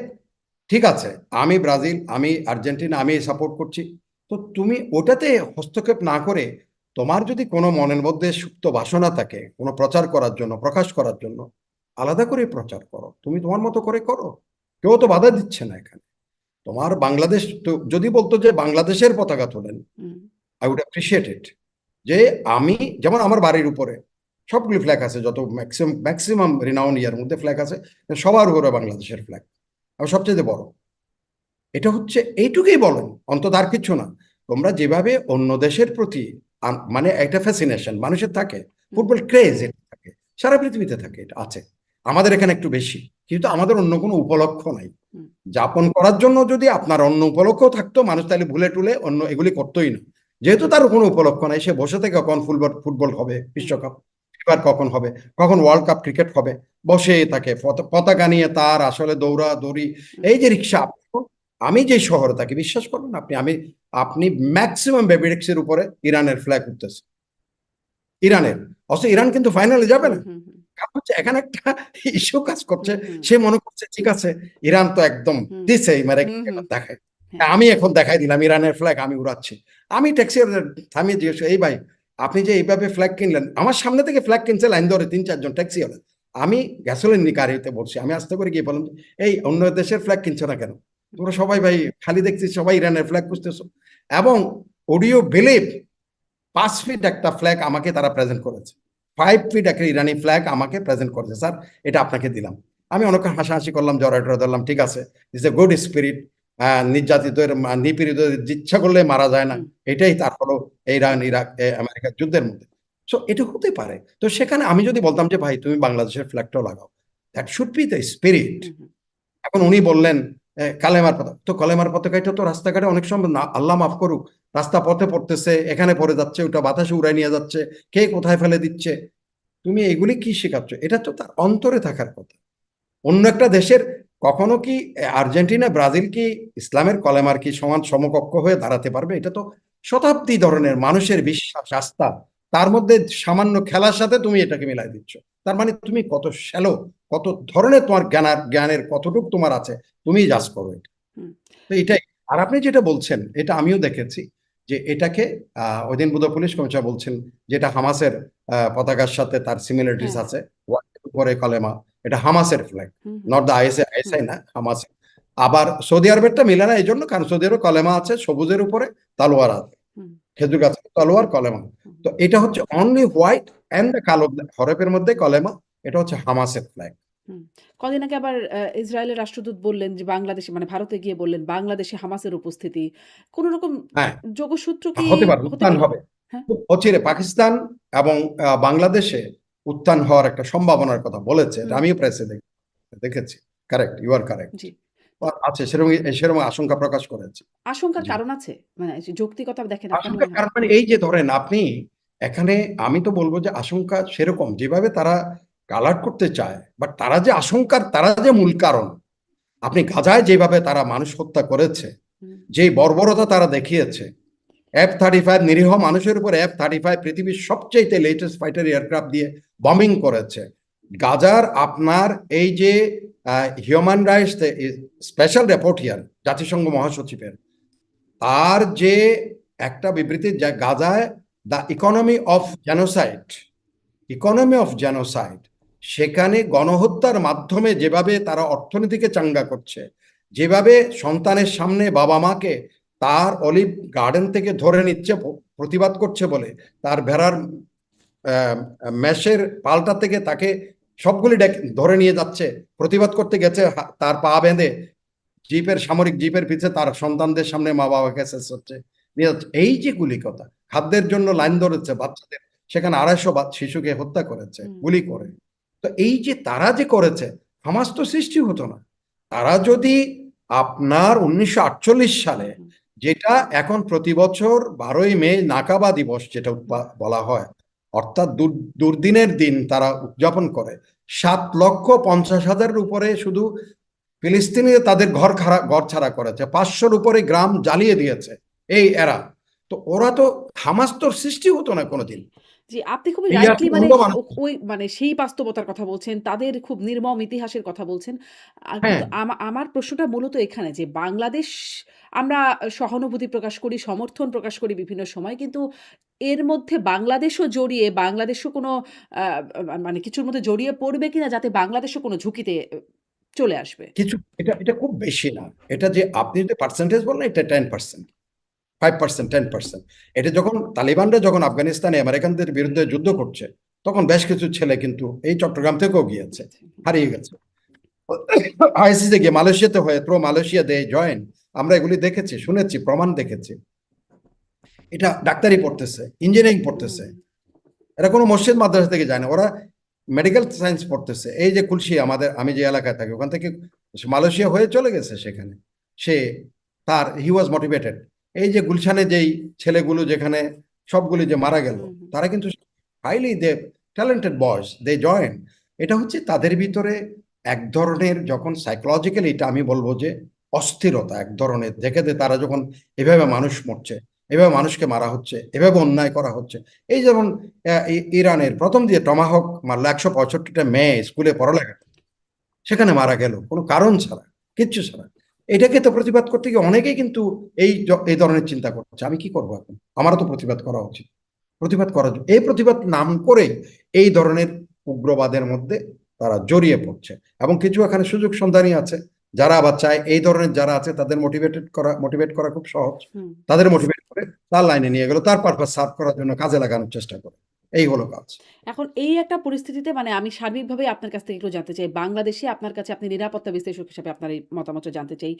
ঠিক আছে আমি ব্রাজিল, আমি আর্জেন্টিনা, আমি সাপোর্ট করছি, তো তুমি ওটাতে হস্তক্ষেপ না করে তোমার যদি কোনো মনের মধ্যে সুপ্ত বাসনা থাকে কোনো প্রচার করার জন্য, প্রকাশ করার জন্য, আলাদা করে প্রচার করো, তুমি তোমার মতো করে করো। কেউ তো বাধা দিচ্ছে না এখানে। তোমার বাংলাদেশ তো যদি বলতো যে বাংলাদেশের পতাকা তোলেন, হুম, আই উড অ্যাপ্রিসিয়েট ইট। যে আমি যেমন আমার বাড়ির উপরে সবগুলি ফ্ল্যাগ আছে, যত ম্যাক্সিমাম রিনাউন্ড ইয়ার মধ্যে ফ্ল্যাগ আছে, সবার উপরে বাংলাদেশের ফ্ল্যাগ, আর সবচেয়ে বড়। এটা হচ্ছে এইটুকুই বলেন, অন্তত আর কিছু না। তোমরা যেভাবে অন্য দেশের প্রতি মানে একটা ফ্যাসিনেশন মানুষের থাকে, হুম, ফুটবল ক্রেজ এটা থাকে, সারা পৃথিবীতে থাকে, এটা আছে। আমাদের এখানে একটু বেশি, কিন্তু আমাদের অন্য কোনো উপলক্ষ নাই হুম, যাপন করার জন্য। যদি আপনার অন্য উপলক্ষ থাকতো মানুষ তাহলে ভুলে টুলে অন্য এগুলি করতোই না। যেহেতু তার কোনো উপলক্ষ নাই, সে বসে থেকে কখন ফুটবল হবে হুম, বিশ্বকাপ, এবার কখন হবে, কখন ওয়ার্ল্ড কাপ ক্রিকেট হবে, বসে থাকে পতাকা নিয়ে তার আসলে দৌড়া দৌড়ি। হুম, এই যে রিক্সা, আমি যে শহরে থাকি বিশ্বাস করবেন আপনি, আপনি ম্যাক্সিমাম বেবিরেক্সের উপরে ইরানের ফ্ল্যাগ উঠতেছে, ইরানের। অথচ ইরান কিন্তু ফাইনালে যাবে হুম, না, হুম, হুম, হচ্ছে এখানে একটা ইস্যু কাজ করছে, হুম, হুম, সে মনে করছে ঠিক আছে ইরান তো একদম হুম, দিছে মানে হুম, হুম, দেখায়, হ্যাঁ, আমি এখন দেখাই দিলাম ইরানের ফ্ল্যাগ আমি উড়াচ্ছি। আমি ট্যাক্সি থামিয়ে জিজ্ঞেস করি, এই ভাই আপনি যে এইভাবে ফ্ল্যাগ কিনলেন, আমার সামনে থেকে ফ্ল্যাগ কিনছে লাইন ধরে 3-4 জন ট্যাক্সি হলে, আমি গ্যাসোলিন গাড়িতে বলছি, আমি আস্তে করে গিয়ে বললাম এই অন্য দেশের ফ্ল্যাগ কিনছো না কেন, তোমরা সবাই ভাই খালি দেখছি সবাই ইরানের ফ্ল্যাগ খুঁজতেছো। এবং অডিও বিলিভ 5 ফিট একটা ফ্ল্যাগ আমাকে তারা প্রেজেন্ট করেছে, 5 ফিট একটা ইরানি ফ্ল্যাগ আমাকে প্রেজেন্ট করেছে, স্যার এটা আপনাকে দিলাম। আমি অনেকক্ষণ হাসাহাসি করলাম, জড়াটরা ধরলাম, ঠিক আছে ইটস এ গুড স্পিরিট, নির্যাতিতের নিপীড়িত ইচ্ছা করলে মারা যায় না, হুম, এটাই তার হলো ইরান ইরাক আমেরিকার যুদ্ধের মধ্যে। সো এটা হতে পারে। তো সেখানে আমি যদি বলতাম যে ভাই তুমি বাংলাদেশের ফ্ল্যাগটাও লাগাও, that should be the spirit. Hmm, hmm, এখন উনি বললেন কালেমার পতাকা, তো কালেমার পতাকাটা তো রাস্তাঘাটে অনেক সময় না, আল্লাহ মাফ করুক, রাস্তা পথে পড়তেছে, এখানে পড়ে যাচ্ছে, ওটা বাতাসে উড়াই নিয়ে যাচ্ছে, কে কোথায় ফেলে দিচ্ছে, তুমি এগুলি কি শেখাচ্ছ? এটা তো তার অন্তরে থাকার কথা। অন্য একটা দেশের কখনো কি আর্জেন্টিনা ব্রাজিল কি ইসলামের কলেমার কি সমান সমকক্ষ হয়ে দাঁড়াতে পারবে? এটা তো শতাব্দী ধরনের মানুষের বিশ্বাস আস্থা, তার মধ্যে সামান্য খেলার সাথে তুমি এটাকে মিলাই দিচ্ছ। তার মানে তুমি কত শ্যালো, কত ধরনের তোমার জ্ঞানের কতটুকু তোমার আছে, তুমিই জাজ করো এটা। হুম, তো এটাই। আর আপনি যেটা বলছেন এটা আমিও দেখেছি, যে এটাকে ওই দিন বোধহয় পুলিশ কমিশনার বলছেন যেটা হামাসের পতাকার সাথে তার সিমিলারিটিস হ্যাঁ, আছে, হোয়াইটের উপরে কলেমা, এটা হামাসের flag, hmm, hmm, not the ISI, hmm, ISI না, হামাস। আবার সৌদি আরবেরটা মিলে না এই জন্য কারণ সৌদি আরবে কলেমা আছে, সবুজের উপরে তালোয়ার আছে, হুম, খেজুর গাছের তলোয়ার কলেমা। হুম, তো এটা হচ্ছে অনলি হোয়াইট অ্যান্ড দ্য কালো হরফের মধ্যে কলেমা, এটা হচ্ছে হামাসের ফ্ল্যাগ। হুম। কদিন আগে আবার ইসরায়েলের রাষ্ট্রদূত বললেন যে বাংলাদেশে মানে ভারতে গিয়ে বললেন বাংলাদেশে হামাসের উপস্থিতি। কোন রকম হ্যাঁ, যোগসূত্র কি হতে পারে, হতে উত্থান পারে? হবে হ্যাঁ? খুব অচিরে। পাকিস্তান এবং বাংলাদেশে উত্থান হওয়ার একটা সম্ভাবনার কথা বলেছে, এটা হুম, আমিও প্রেসে দেখেছি। Correct, you are correct. জি। তো আছে সেরকম, সেরকম আশঙ্কা প্রকাশ করেছে। আশঙ্কার জি, কারণ আছে? মানে যে যৌক্তিকতা দেখেন আপনার আশঙ্কার মনে হয়? কারণ মানে এই যে ধরেন আপনি এখানে, আমি তো বলবো যে আশঙ্কা সেরকম যেভাবে তারা কালার করতে চায়, বাট তারা যে আশঙ্কার, তারা যে মূল কারণ, আপনি গাজায় যেভাবে তারা মানুষ হত্যা করেছে, হুম, যে বর্বরতা তারা দেখিয়েছে, F-35 নিরীহ মানুষের উপর F-35 পৃথিবীর সবচেয়ে লেটেস্ট ফাইটার এয়ারক্রাফট দিয়ে বম্বিং করেছে। গাজার আপনার এই যে হিউম্যান রাইটস স্পেশাল রিপোর্টিয়ার জাতিসংঘ মহাসচিবের, তার যে একটা বিবৃতি, যা গাজায় দ্য ইকোনমি অফ জেনোসাইড, সেখানে গণহত্যার মাধ্যমে যেভাবে তারা অর্থনীতিকে চাঙ্গা করছে, যেভাবে সন্তানের সামনে বাবা মাকে তার অলিভ গার্ডেন থেকে ধরে নিচ্ছে প্রতিবাদ করছে বলে, তার ভেড়ার মেষের পালটা থেকে তাকে সবগুলি ধরে নিয়ে যাচ্ছে, প্রতিবাদ করতে গেছে, তার পা বেঁধে জিপের, সামরিক জিপের পিছে তার সন্তানদের সামনে মা বাবাকে শেষ হচ্ছে নিয়ে যাচ্ছে। এই যে গুলি কথা, খাদ্যের জন্য লাইন ধরেছে বাচ্চাদের, সেখানে 250 শিশুকে হত্যা করেছে হুম, গুলি করে। তো এই যে তারা যে করেছে, হামাস তো সৃষ্টি হতো না। তারা যদি আপনার 1948 হুম, সালে, হুম, যেটা এখন প্রতি বছর 12ই মে নাকাবা দিবস যেটা হুম, বলা হয়, অর্থাৎ দুর্দিনের দিন তারা উদযাপন করে, 7,50,000-এর উপরে শুধু ফিলিস্তিনি তাদের ঘর ছাড়া করেছে, 500-র উপরে গ্রাম জ্বালিয়ে দিয়েছে এই এরা। তো ওরা তো, হামাস তো সৃষ্টি হতো না জি। কোনোদিন। জি, আপনি খুবই এই রাইটলি আসলে মানে অন্ধ মানুষ। ওই মানে সেই বাস্তবতার কথা বলছেন। তাদের খুব নির্মম ইতিহাসের কথা বলছেন। হ্যাঁ, কিন্তু আমার প্রশ্নটা মূলত এখানে যে বাংলাদেশ আমরা সহানুভূতি প্রকাশ করি, সমর্থন প্রকাশ করি বিভিন্ন সময়। কিন্তু এর মধ্যে বাংলাদেশও জড়িয়ে বাংলাদেশও কোনো আ মানে কিছুর মধ্যে জড়িয়ে পড়বে কিনা যাতে বাংলাদেশও কোনো ঝুঁকিতে চলে আসবে? কিছু, এটা খুব বেশি না। এটা যে আপনি যে পার্সেন্টেজ বললেন, এটা 10%, 5%, 10%। এটা যখন তালিবানরা যখন আফগানিস্তানে আমেরিকানদের বিরুদ্ধে যুদ্ধ করছে, তখন বেশ কিছু ছেলে কিন্তু এই চট্টগ্রাম থেকেও গিয়েছে, আচ্ছা। হারিয়ে গেছে। আইসিসে গিয়ে মালয়েশিয়াতে হয়ে থ্রো মালয়েশিয়া দে জয়েন, আমরা এগুলি দেখেছি, শুনেছি, প্রমাণ দেখেছি। এটা ডাক্তারি পড়তেছে, ইঞ্জিনিয়ারিং হুম, পড়তেছে, এরা কোনো মসজিদ মাদ্রাসা থেকে যায় না, ওরা মেডিকেল সায়েন্স পড়তেছে। এই যে কুলসি, আমাদের, আমি যে এলাকায় থাকি ওখান থেকে মালয়েশিয়া হয়ে চলে গেছে সেখানে। সে, তার হি ওয়াজ মোটিভেটেড। এই যে গুলশানে যেই ছেলেগুলো যেখানে সবগুলি যে মারা গেল, হুম, হুম, তারা কিন্তু হাইলি দে ট্যালেন্টেড বয়স, দে জয়েন। এটা হচ্ছে তাদের ভিতরে এক ধরনের, যখন সাইকোলজিক্যালি, এটা আমি বলবো যে অস্থিরতা এক ধরনের দেখে, তারা যখন এভাবে মানুষ মরছে, এভাবে মানুষকে মারা হচ্ছে, এভাবে অন্যায় করা হচ্ছে। এই যেমন ইরানের প্রথম দিয়ে টমাহক মারলো, 165টা মেয়ে স্কুলে পড়ালেখা করতো, সেখানে মারা গেল কোনো কারণ ছাড়া, কিচ্ছু ছাড়া। এটাকে তো প্রতিবাদ করতে গিয়ে অনেকেই কিন্তু এই ধরনের চিন্তা করছে, আমি কি করবো এখন, আমারও তো প্রতিবাদ করা উচিত। প্রতিবাদ করার জন্য এই প্রতিবাদ নাম করে এই ধরনের উগ্রবাদের মধ্যে তারা জড়িয়ে পড়ছে। এবং কিছু এখানে সুযোগ সন্ধানী আছে যারা আবার চায় এই ধরনের যারা আছে তাদের মোটিভেট করা খুব সহজ। হুম। তাদের মোটিভেট করে তার লাইনে নিয়ে গেল, তার পারপাস সার্ভ করার জন্য কাজে লাগানোর চেষ্টা করে। এই হলো কাজ। এখন এই একটা পরিস্থিতিতে মানে আমি সার্বিকভাবে আপনার কাছ থেকে একটু জানতে চাই। বাংলাদেশে আপনার কাছে আপনি নিরাপত্তা বিশ্লেষক হিসেবে আপনার এই মতামতটা জানতে চাই।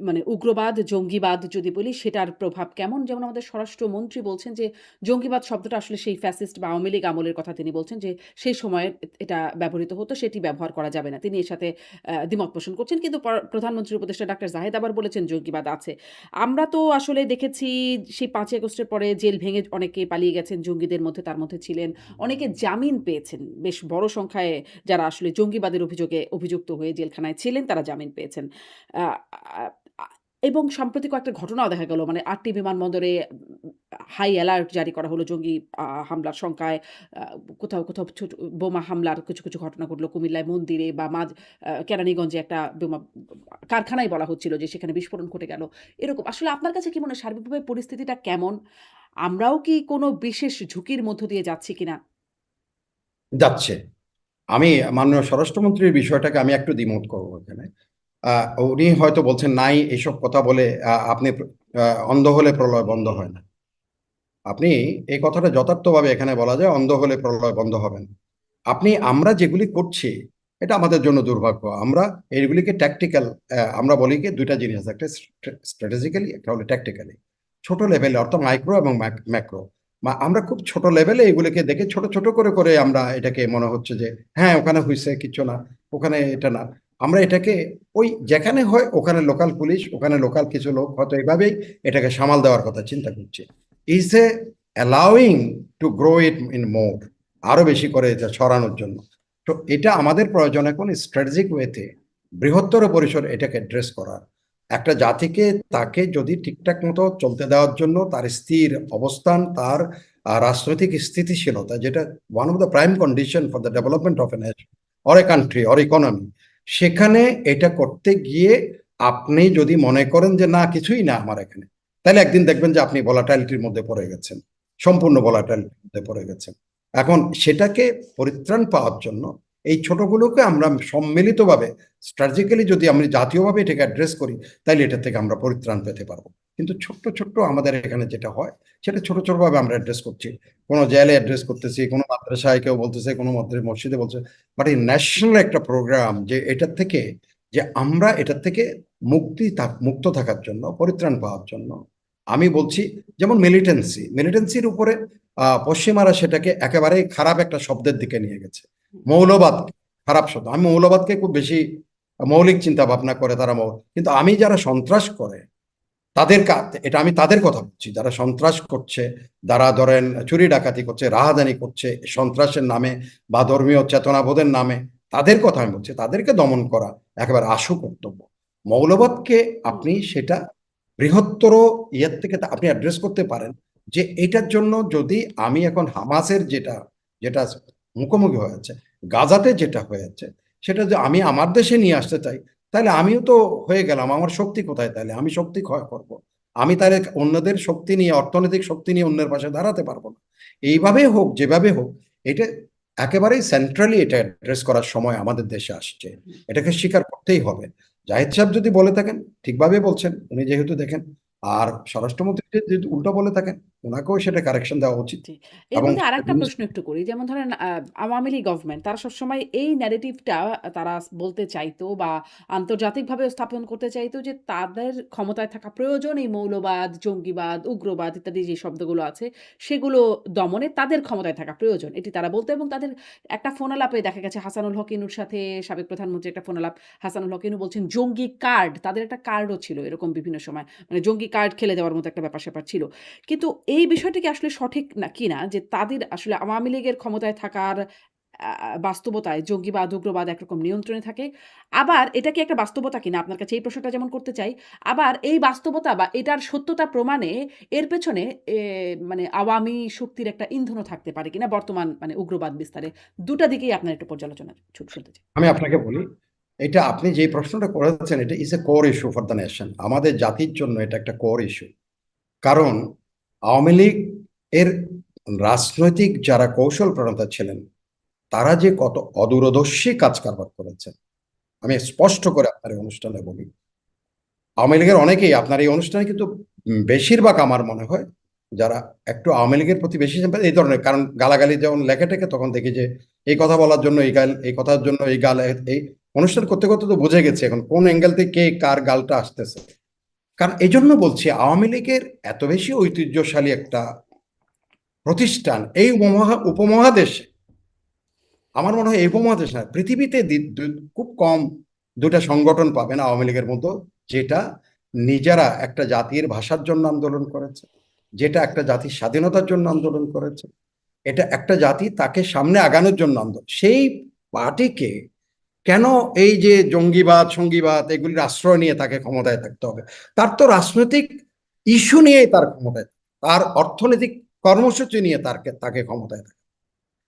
মানে উগ্রবাদ, জঙ্গিবাদ যদি বলি সেটার প্রভাব কেমন? যেমন আমাদের স্বরাষ্ট্রমন্ত্রী বলছেন যে জঙ্গিবাদ শব্দটা আসলে সেই ফ্যাসিস্ট বা আওয়ামী লীগ আমলের কথা তিনি বলছেন যে সেই সময়ে এটা ব্যবহৃত হতো, সেটি ব্যবহার করা যাবে না। তিনি এর সাথে দ্বিমত পোষণ করছেন। কিন্তু প্রধানমন্ত্রীর উপদেষ্টা ডাক্তার জাহেদ আবার বলেছেন জঙ্গিবাদ আছে। আমরা তো আসলে দেখেছি সেই ৫ই আগস্টের পরে জেল ভেঙে অনেকে পালিয়ে গেছেন জঙ্গিদের মধ্যে, তার মধ্যে ছিলেন অনেকে জামিন পেয়েছেন। বেশ বড় সংখ্যায় যারা আসলে জঙ্গিবাদের অভিযোগে অভিযুক্ত হয়ে জেলখানায় ছিলেন তারা জামিন পেয়েছেন। আ আ আ এবং সাম্প্রতিক কয়েকটা ঘটনাও দেখা গেল মানে ৮টি বিমানবন্দরে হাই অ্যালার্ট জারি করা হলো জঙ্গি হামলার শঙ্কায়। আ কোথাও ছোট বোমা হামলার কিছু ঘটনা ঘটলো কুমিল্লায় মন্দিরে বা কেরানীগঞ্জে একটা বোমা কারখানায় বলা হচ্ছিল যে সেখানে বিস্ফোরণ ঘটে গেল। এরকম আসলে আপনার কাছে কি মনে হয় সার্বিকভাবে পরিস্থিতিটা কেমন? আমরাও কি কোনো বিশেষ ঝুঁকির মধ্য দিয়ে যাচ্ছি কিনা? যাচ্ছে। আমি মাননীয় স্বরাষ্ট্রমন্ত্রীর বিষয়টাকে আমি একটু দ্বিমত করবো এখানে। উনি হয়তো বলছেন নাই এইসব কথা বলে আপনি অন্ধ হলে প্রলয় বন্ধ হয় না। আপনি এই কথাটা যথার্থভাবে এখানে বলা যায়, অন্ধ হলে প্রলয় বন্ধ হবে না। আমরা যেগুলি করছি এটা আমাদের জন্য দুর্ভাগ্য। আমরা এইগুলিকে ট্যাকটিক্যাল, আমরা বলি কি দুইটা জিনিস আছে, একটা স্ট্র্যাটেজিক্যালি, একটা হলো ট্যাকটিক্যালি। ছোট লেভেলে অর্থাৎ মাইক্রো এবং ম্যাক্রো, আমরা খুব ছোট লেভেলে এগুলিকে দেখে ছোট ছোট করে করে আমরা এটাকে মনে হচ্ছে যে হ্যাঁ ওখানে হয়েছে কিছু না, ওখানে এটা না। আমরা এটাকে ওই যেখানে হয় ওখানে লোকাল পুলিশ, ওখানে লোকাল কিছু লোক হয়তো এইভাবেই এটাকে সামাল দেওয়ার কথা চিন্তা করছে। Is a allowing to grow it in মোর, আরো বেশি করে এটা ছড়ানোর জন্য। তো এটা আমাদের প্রয়োজন এখন স্ট্র্যাটেজিক ওয়েতে বৃহত্তর পরিসর এটাকে অ্যাড্রেস করার। একটা জাতিকে তাকে যদি ঠিকঠাক মতো চলতে দেওয়ার জন্য তার স্থির অবস্থান, তার রাজনৈতিক স্থিতিশীলতা, যেটা one of the prime condition for the development of a nation or a country or economy, সেখানে এটা করতে গিয়ে আপনি যদি মনে করেন যে না কিছুই না আমার এখানে, তাহলে একদিন দেখবেন যে আপনি ভলাটাইলিটির মধ্যে পড়ে গেছেন, সম্পূর্ণ ভলাটাইলিটির মধ্যে পড়ে গেছেন। এখন সেটাকে পরিত্রাণ পাওয়ার জন্য এই ছোটগুলোকে আমরা সম্মিলিতভাবে স্ট্র্যাটেজিক্যালি যদি আমরা জাতীয়ভাবে এটাকে অ্যাড্রেস করি, তাহলে এটা থেকে আমরা পরিত্রাণ পেতে পারবো। কিন্তু ছোট্ট ছোট্ট আমাদের এখানে যেটা হয় সেটা ছোট ছোট ভাবে আমরা অ্যাড্রেস করছি। কোনো জেলে অ্যাড্রেস করতেছি, কোনো মাদ্রাসায় কেউ বলতেছে, কোনো মসজিদে বলছে। বাট এই ন্যাশনাল একটা প্রোগ্রাম যে এটার থেকে, যে আমরা এটার থেকে মুক্ত থাকার জন্য, পরিত্রাণ পাওয়ার জন্য আমি বলছি, যেমন মিলিটেন্সির উপরে পশ্চিমারা সেটাকে একেবারে খারাপ একটা শব্দের দিকে নিয়ে গেছে। মৌলবাদ খারাপ শব্দ, আমি মৌলবাদকে খুব বেশি মৌলিক চিন্তা ভাবনা করে তারা কিন্তু আমি যারা সন্ত্রাস করে তাদের এটা আমি তাদের কথা বলছি, যারা সন্ত্রাস করছে, যারা ধরেন চুরি ডাকাতি করছে, রাহাজানি করছে সন্ত্রাসের নামে বা ধর্মীয় চেতনাবোধের নামে, তাদের কথা আমি বলছি। তাদেরকে দমন করা একেবারে আশু কর্তব্য। মৌলবাদকে আপনি সেটা বৃহত্তর ইয়ের থেকে আপনি অ্যাড্রেস করতে পারেন, যে এটার জন্য যদি আমি এখন হামাসের যেটা যেটা মুখোমুখি হয়েছে, গাজাতে যেটা হয়েছে, সেটা যে আমি আমার দেশে নিয়ে আসতে চাই, তাহলে আমিও তো হয়ে গেলাম, আমার শক্তি কোথায়? তাহলে আমি শক্তি ক্ষয় করব। আমি তাহলে অন্যদের শক্তি নিয়ে, অর্থনৈতিক শক্তি নিয়ে অন্যের পাশে দাঁড়াতে পারবো না। এইভাবে হোক, যেভাবে হোক, এটা একেবারেই সেন্ট্রালি এটা অ্যাড্রেস করার সময় আমাদের দেশে আসছে। এটাকে স্বীকার করতেই হবে। জাহিদ সাহেব যদি বলে থাকেন ঠিকভাবে বলছেন, উনি যেহেতু দেখেন। আর স্বরাষ্ট্রমন্ত্রী যদি উল্টো বলে থাকেন, ওনাকেও সেটা কারেকশন দেওয়া উচিত। জি। এর এবং মধ্যে আরেকটা প্রশ্ন একটু করি। যেমন ধরেন আওয়ামী লীগ গভর্নমেন্ট তারা সবসময় এই ন্যারেটিভটা তারা বলতে চাইতো বা আন্তর্জাতিকভাবে স্থাপন করতে চাইতো যে তাদের ক্ষমতায় থাকা প্রয়োজন এই মৌলবাদ, জঙ্গিবাদ, উগ্রবাদ ইত্যাদি যে শব্দগুলো আছে সেগুলো দমনে তাদের ক্ষমতায় থাকা প্রয়োজন। এটি তারা বলতো এবং তাদের একটা ফোনালাপে দেখা গেছে হাসানুল হক ইনুর সাথে সাবেক প্রধানমন্ত্রীর একটা ফোনালাপ। হাসানুল হক ইনু বলছেন জঙ্গি কার্ড, তাদের একটা কার্ডও ছিল এরকম বিভিন্ন সময়। মানে জঙ্গি কার্ড খেলে দেওয়ার মতো একটা ব্যাপার-স্যাপার ছিল। কিন্তু এই বিষয়টা কি আসলে সঠিক না কিনা যে তাদের আসলে আওয়ামী লীগের ক্ষমতায় থাকার বাস্তবতায় জঙ্গিবাদ, উগ্রবাদ একরকম নিয়ন্ত্রণে থাকে। আবার এটা কি একটা বাস্তবতা কিনা? আপনার কাছে এই প্রশ্নটা যেমন করতে চাই। আবার এই বাস্তবতা বা এটার সত্যতা প্রমাণে এর পেছনে মানে আওয়ামী শক্তির একটা ইন্ধনও থাকতে পারে কিনা বর্তমান মানে উগ্রবাদ বিস্তারে? ২ টা দিকেই আপনার একটু পর্যালোচনা শুনতে চাই। আমি আপনাকে বলি, এটা আপনি যে প্রশ্নটা করেছেন এটা is a core issue for the nation. আমাদের জাতির জন্য এটা একটা কোর ইস্যু। কারণ আওয়ামী লীগ এর রাজনৈতিক যারা কৌশল প্রণেতা ছিলেন, তারা যে কত অদূরদর্শী কাজ কারবার করেছে আমি স্পষ্ট করে আপনার এই অনুষ্ঠানে বলি। আওয়ামী লীগের অনেকেই আপনার এই অনুষ্ঠানে কিন্তু বেশিরভাগ আমার মনে হয় যারা একটু আওয়ামী লীগের প্রতি বেশি এই ধরনের, কারণ গালাগালি যখন লেখে টেকে তখন দেখি যে এই কথা বলার জন্য এই গাল, এই কথার জন্য এই গাল, এই অনুষ্ঠান করতে করতে তো বুঝে গেছে এখন কোন অ্যাঙ্গেল থেকে কে কার গালটা আসতেছে। কারণ এই জন্য বলছি আওয়ামী লীগের এত বেশি ঐতিহ্যশালী একটা প্রতিষ্ঠান এই উপমহাদেশে, আমার মনে হয় এই উপমহাদেশ না পৃথিবীতে খুব কম দুটা সংগঠন পাবেন আওয়ামী লীগের মতো, যেটা নিজেরা একটা জাতির ভাষার জন্য আন্দোলন করেছে, যেটা একটা জাতির স্বাধীনতার জন্য আন্দোলন করেছে, এটা একটা জাতি তাকে সামনে আগানোর জন্য আন্দোলন। সেই পার্টিকে কেন এই যে জঙ্গিবাদ সঙ্গীবাদ এগুলির আশ্রয় নিয়ে তাকে ক্ষমতায় থাকতে হবে? তার তো রাজনৈতিক ইস্যু নিয়ে তার ক্ষমতায়, তার অর্থনৈতিক কর্মসূচি নিয়ে তাকে ক্ষমতায় থাকে।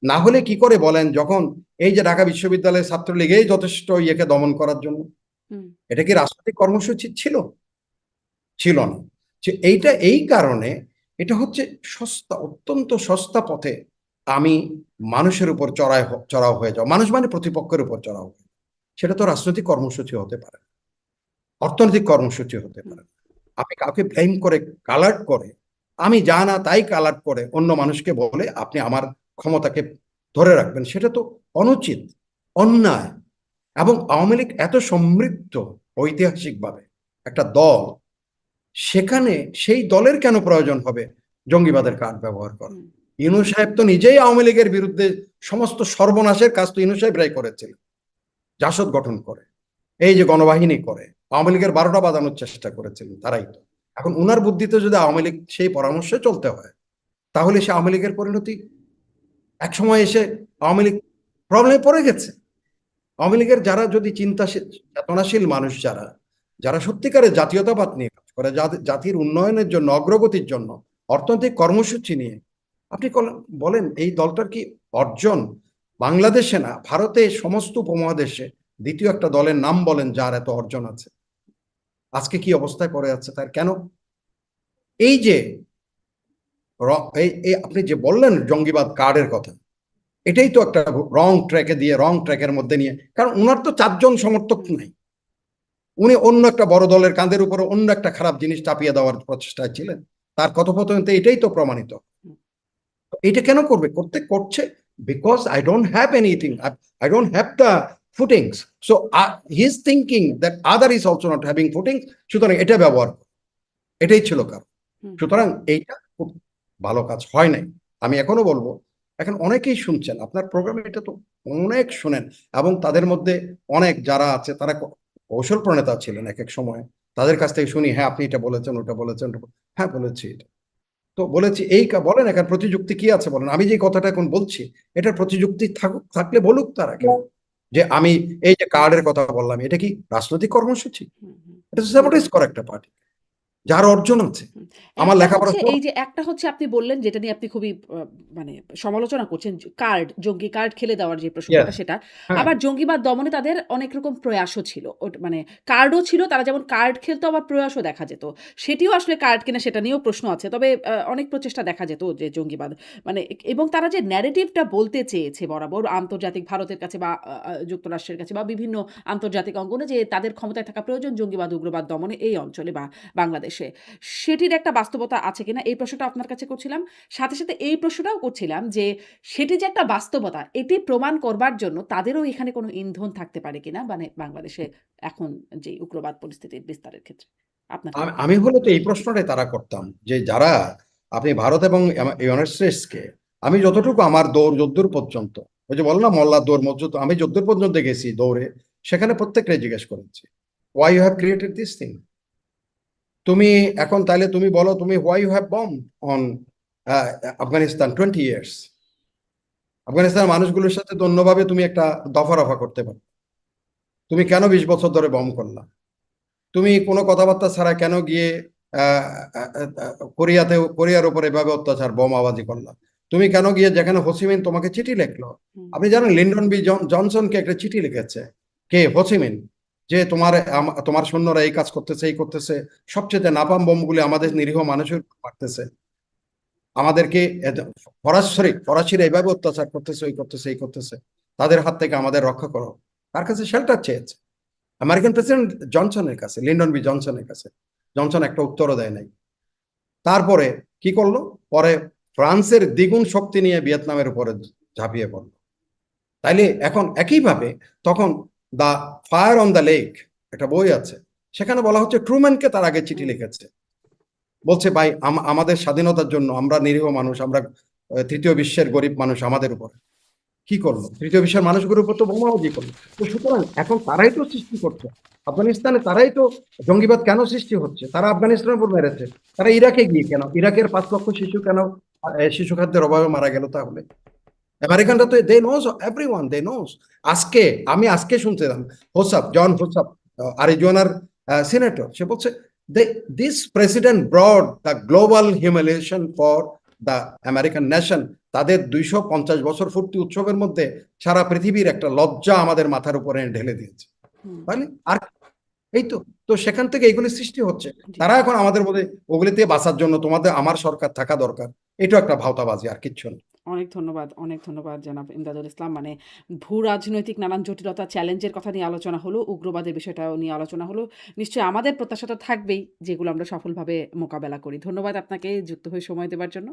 না হলে কি করে বলেন যখন এই যে ঢাকা বিশ্ববিদ্যালয়ের ছাত্রলীগেই যথেষ্ট ইয়েকে দমন করার জন্য, হুম, এটা কি রাজনৈতিক কর্মসূচি ছিল? ছিল না। যে এইটা এই কারণে এটা হচ্ছে সস্তা, অত্যন্ত সস্তা পথে আমি মানুষের উপর চড়াও হয়ে যাও, মানুষ মানে প্রতিপক্ষের উপর চড়াও হয়ে, সেটা তো রাজনৈতিক কর্মসূচি হতে পারে, অর্থনৈতিক কর্মসূচি হতে হুম, পারে। আপনি কাউকে ব্লেম করে কালার্ট করে, আমি যা না তাই কালার্ট করে অন্য মানুষকে বলে আপনি আমার ক্ষমতাকে ধরে রাখবেন, সেটা তো অনুচিত, অন্যায়। এবং আওয়ামী লীগ এত সমৃদ্ধ ঐতিহাসিকভাবে একটা দল, সেখানে সেই দলের কেন প্রয়োজন হবে জঙ্গিবাদের কার্ড ব্যবহার করা? হুম, ইউনূস সাহেব তো নিজেই আওয়ামী লীগের বিরুদ্ধে সমস্ত সর্বনাশের কাজ তো ইউনূস সাহেবরাই করেছিলেন, জাসদ গঠন করে, এই যে গণবাহিনী করে, আওয়ামী লীগের 12টা বাজানোর চেষ্টা করেছিলেন তারাই তো। এখন উনার বুদ্ধিতে যদি আওয়ামী লীগ সেই পরামর্শে চলতে হয়, তাহলে সে আওয়ামী লীগের পরিণতি এক সময় এসে আওয়ামী লীগ প্রবলেমে পড়ে গেছে। আওয়ামী লীগের যারা যদি চিন্তাশীল চেতনাশীল মানুষ, যারা যারা সত্যিকারের জাতীয়তাবাদ নিয়ে কাজ করে, জাতির উন্নয়নের জন্য অগ্রগতির জন্য অর্থনৈতিক কর্মসূচি নিয়ে, আপনি বলেন এই দলটার কি অর্জন বাংলাদেশে না ভারতে সমস্ত উপমহাদেশে দ্বিতীয় একটা দলের নাম বলেন যার এত অর্জন আছে, আজকে কি অবস্থায় পড়ে আছে তার কেন? এই যে এই আপনি যে বললেন জঙ্গিবাদ কার্ডের কথা, এটাই তো একটা রং ট্র্যাকে দিয়ে, রং ট্র্যাকের মধ্যে নিয়ে, কারণ উনার তো 4 জন সমর্থক হুম, নাই, উনি অন্য একটা বড় দলের কাঁধের উপরে অন্য একটা খারাপ জিনিস চাপিয়ে দেওয়ার প্রচেষ্টায় ছিলেন। তার কথোপকথনতে এটাই তো প্রমাণিত। হুম, এটা কেন করবে? করছে because I don't have anything, I don't have the footings, so he is thinking that other is also not having footings, সুতরাং এটা ব্যবহার, এটাই ছিল কারণ। হুম, সুতরাং এইটা খুব ভালো কাজ হয় নাই। আমি এখনো বলবো, এখন অনেকেই শুনছেন আপনার প্রোগ্রামে, এটা তো অনেক শুনেন, এবং তাদের মধ্যে অনেক যারা আছে তারা কৌশল প্রণেতা ছিলেন এক এক সময়, তাদের কাছ থেকে শুনি হ্যাঁ আপনি এটা বলেছেন ওটা বলেছেন, হ্যাঁ বলেছি এটা তো বলেছি, বলেন এখানে প্রতিযুক্তি কি আছে বলেন, আমি যে কথাটা এখন বলছি এটার প্রতিযুক্তি থাকলে বলুক তারা কেউ, যে আমি এই যে কার্ডের কথা বললাম এটা কি রাজনৈতিক কর্মসূচি? হুম, হুম। এটা স্যাবোটেজ করা একটা পার্টি যার অর্জন আছে। হুম। আমার একটা লেখাপড়া হচ্ছে সব, এই যে একটা হচ্ছে আপনি বললেন যেটা নিয়ে আপনি খুবই মানে সমালোচনা করছেন জঙ্গি কার্ড খেলে দেওয়ার যে প্রসঙ্গটা ইয়েস, সেটা। হ্যাঁ, আবার জঙ্গিবাদ দমনে তাদের অনেক রকম প্রয়াসও ছিল। মানে কার্ডও ছিল, তারা যেমন কার্ড খেলতো আবার প্রয়াসও দেখা যেত। সেটিও আসলে কার্ড কিনা সেটা নিয়েও প্রশ্ন আছে। তবে অনেক প্রচেষ্টা দেখা যেত যে জঙ্গিবাদ মানে এবং তারা যে ন্যারেটিভটা বলতে চেয়েছে বরাবর আন্তর্জাতিক ভারতের কাছে বা যুক্তরাষ্ট্রের কাছে বা বিভিন্ন আন্তর্জাতিক অঙ্গনে যে তাদের ক্ষমতায় থাকা প্রয়োজন জঙ্গিবাদ, উগ্রবাদ দমনে এই অঞ্চলে বা বাংলাদেশে। সেটির একটা বাস্তবতা আছে কিনা এই প্রশ্নটা আপনার কাছে করছিলাম। সাথে, সাথে এই প্রশ্নটাও করছিলাম যে সেটি যে একটা বাস্তবতা এটি প্রমাণ করবার জন্য তাদেরও এখানে কোনো ইন্ধন থাকতে পারে কিনা? মানে বাংলাদেশে এখন যে উগ্রবাদ পরিস্থিতির বিস্তারের ক্ষেত্রে। আপনার কি মনে হয়? আমি হলে তো এই প্রশ্নটাই তারা করতাম যে যারা, আপনি ভারত এবং ইউনাইটেড স্টেটসকে, আমি যতটুকু আমার দৌড় যদ্দূর পর্যন্ত, ওই যে বলো না মল্লার দৌড় মজুদ, আমি যদ্দূর পর্যন্ত গেছি দৌড়ে, সেখানে প্রত্যেকটাই জিজ্ঞেস করেছি why you have created this thing. তুমি এখন তাহলে তুমি বলো তুমি why you have bomb on Afghanistan 20 years, আফগানিস্তানের মানুষগুলোর সাথে তো অন্যভাবে তুমি একটা দফা করতে পারো। তুমি কেন 20 বছর ধরে বম করলা? তুমি কোনো কথাবার্তা ছাড়া কেন গিয়ে আহ, আহ, আহ, কোরিয়ার উপরে এভাবে অত্যাচার বোমাবাজি করলা? তুমি কেন গিয়ে, যেখানে হোসিমিন তোমাকে চিঠি লিখলো, হুম, আপনি জানেন লিন্ডন বি জনসনকে একটা চিঠি লিখেছে কে? হোসিমিন, যে তোমার সৈন্যরা এই কাজ করতেছে, এই করতেছে, সবচেয়ে নাপাম বোমগুলি আমাদের হুম, নিরীহ মানুষের উপর মারতেছে, আমাদেরকে ফরাসিরা এইভাবে অত্যাচার করতেছে, ওই করতেছে, এই করতেছে, তাদের হাত থেকে আমাদের রক্ষা করো। তার কাছে শেল্টার চেয়েছে, আমেরিকান প্রেসিডেন্ট জনসনের কাছে, লিন্ডন বি জনসনের কাছে। জনসন একটা উত্তরও দেয় নাই। তারপরে কি করলো? পরে ফ্রান্সের দ্বিগুণ শক্তি নিয়ে ভিয়েতনামের উপরে ঝাঁপিয়ে পড়লো। তাইলে এখন একইভাবে, তখন the fire on the lake একটা বই আছে, সেখানে বলা হচ্ছে ট্রুম্যানকে তার আগে চিঠি হুম, লিখেছে, বলছে ভাই আমাদের স্বাধীনতার জন্য, আমরা নিরীহ মানুষ, আমরা তৃতীয় বিশ্বের গরিব মানুষ, আমাদের উপর কি করলো? তৃতীয় বিশ্বের মানুষগুলোর উপর তো বোমাবাজি করলো। তো সুতরাং এখন তারাই তো সৃষ্টি করছে আফগানিস্তানে, তারাই তো জঙ্গিবাদ কেন সৃষ্টি হচ্ছে? তারা আফগানিস্তানের উপর মেরেছে, তারা ইরাকে গিয়ে কেন? ইরাকের 5 লক্ষ শিশু কেন শিশু খাদ্যের অভাবে মারা গেল তাহলে? আমেরিকানরা তো দে নোস, এভরিওয়ান দে নোস। আমি আজকে শুনছিলাম, জন হোসাপ, আরিজোনার সিনেটর, সে বলছে this president brought the global humiliation for the American nation. তাদের 250 বছর পূর্তি উৎসবের মধ্যে সারা পৃথিবীর একটা লজ্জা আমাদের মাথার উপরে ঢেলে দিয়েছে। হুম, তাহলে আর এই তো, তো সেখান থেকে এইগুলি সৃষ্টি হচ্ছে। জি। তারা এখন আমাদের মধ্যে ওগুলি থেকে বাঁচার জন্য তোমাদের আমার সরকার থাকা দরকার, এটা একটা ভাওতাবাজি, আর কিচ্ছু না। অনেক ধন্যবাদ জনাব ইমদাদুল ইসলাম। মানে ভূ-রাজনৈতিক নানান জটিলতা, চ্যালেঞ্জের কথা নিয়ে আলোচনা হলো, উগ্রবাদের বিষয়টাও নিয়ে আলোচনা হলো। নিশ্চয়ই আমাদের প্রত্যাশা তো থাকবেই, যেগুলো আমরা সফলভাবে মোকাবেলা করি। ধন্যবাদ আপনাকে যুক্ত হয়ে সময় দেবার জন্য।